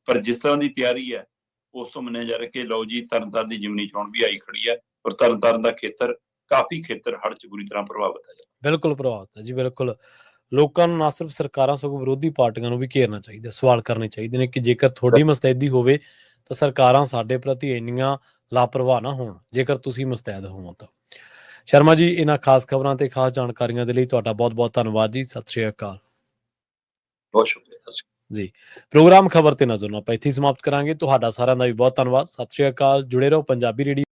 ਪਰ ਜਿਸ ਤਰ੍ਹਾਂ ਦੀ ਤਿਆਰੀ ਹੈ ਉਸ ਤੋਂ ਮੰਨਿਆ ਜਾ ਰਿਹਾ ਕਿ ਲਓ ਜੀ ਤਰਨਤਾਰਨ ਦੀ ਜ਼ਿਮਨੀ ਚੋਣ ਵੀ ਆਈ ਖੜੀ ਹੈ, ਪਰ ਤਰਨਤਾਰਨ ਦਾ ਖੇਤਰ ਕਾਫੀ ਖੇਤਰ ਹੜ੍ਹ 'ਚ ਬੁਰੀ ਤਰ੍ਹਾਂ ਪ੍ਰਭਾਵਿਤ ਹੈ। ਬਿਲਕੁਲ ਪ੍ਰਭਾਵਿਤ ਹੈ ਜੀ, ਬਿਲਕੁਲ। ਲੋਕਾਂ ਨੂੰ ਨਾ ਸਿਰਫ ਸਰਕਾਰਾਂ ਸਗੋਂ ਵਿਰੋਧੀ ਪਾਰਟੀਆਂ ਨੂੰ ਵੀ ਘੇਰਨਾ ਚਾਹੀਦਾ, ਸਵਾਲ ਕਰਨੇ ਚਾਹੀਦੇ ਨੇ ਕਿ ਜੇਕਰ ਤੁਹਾਡੀ ਮੁਸਤੈਦੀ ਹੋਵੇ ਤਾਂ ਸਰਕਾਰਾਂ ਸਾਡੇ ਪ੍ਰਤੀ ਇੰਨੀਆਂ ਲਾਪਰਵਾਹ ਨਾ ਹੋਣ, ਜੇਕਰ ਤੁਸੀਂ ਮੁਸਤੈਦ ਹੋ ਤਾਂ। ਸ਼ਰਮਾ ਜੀ, ਇਹਨਾਂ ਖਾਸ ਖਬਰਾਂ ਤੇ ਖਾਸ ਜਾਣਕਾਰੀਆਂ ਦੇ ਲਈ ਤੁਹਾਡਾ ਬਹੁਤ ਬਹੁਤ ਧੰਨਵਾਦ ਜੀ। ਸਤਿ ਸ਼੍ਰੀ ਅਕਾਲ। ਬਹੁਤ ਸ਼ੁਕਰੀਆ ਜੀ, ਪ੍ਰੋਗਰਾਮ ਖਬਰ ਤੇ ਨਜ਼ਰ ਨੂੰ ਆਪਾਂ ਇੱਥੇ ਹੀ ਸਮਾਪਤ ਕਰਾਂਗੇ। ਤੁਹਾਡਾ ਸਾਰਿਆਂ ਦਾ ਵੀ ਬਹੁਤ ਧੰਨਵਾਦ। ਸਤਿ ਸ਼੍ਰੀ ਅਕਾਲ। ਜੁੜੇ ਰਹੋ ਪੰਜਾਬੀ ਰੇਡੀਓ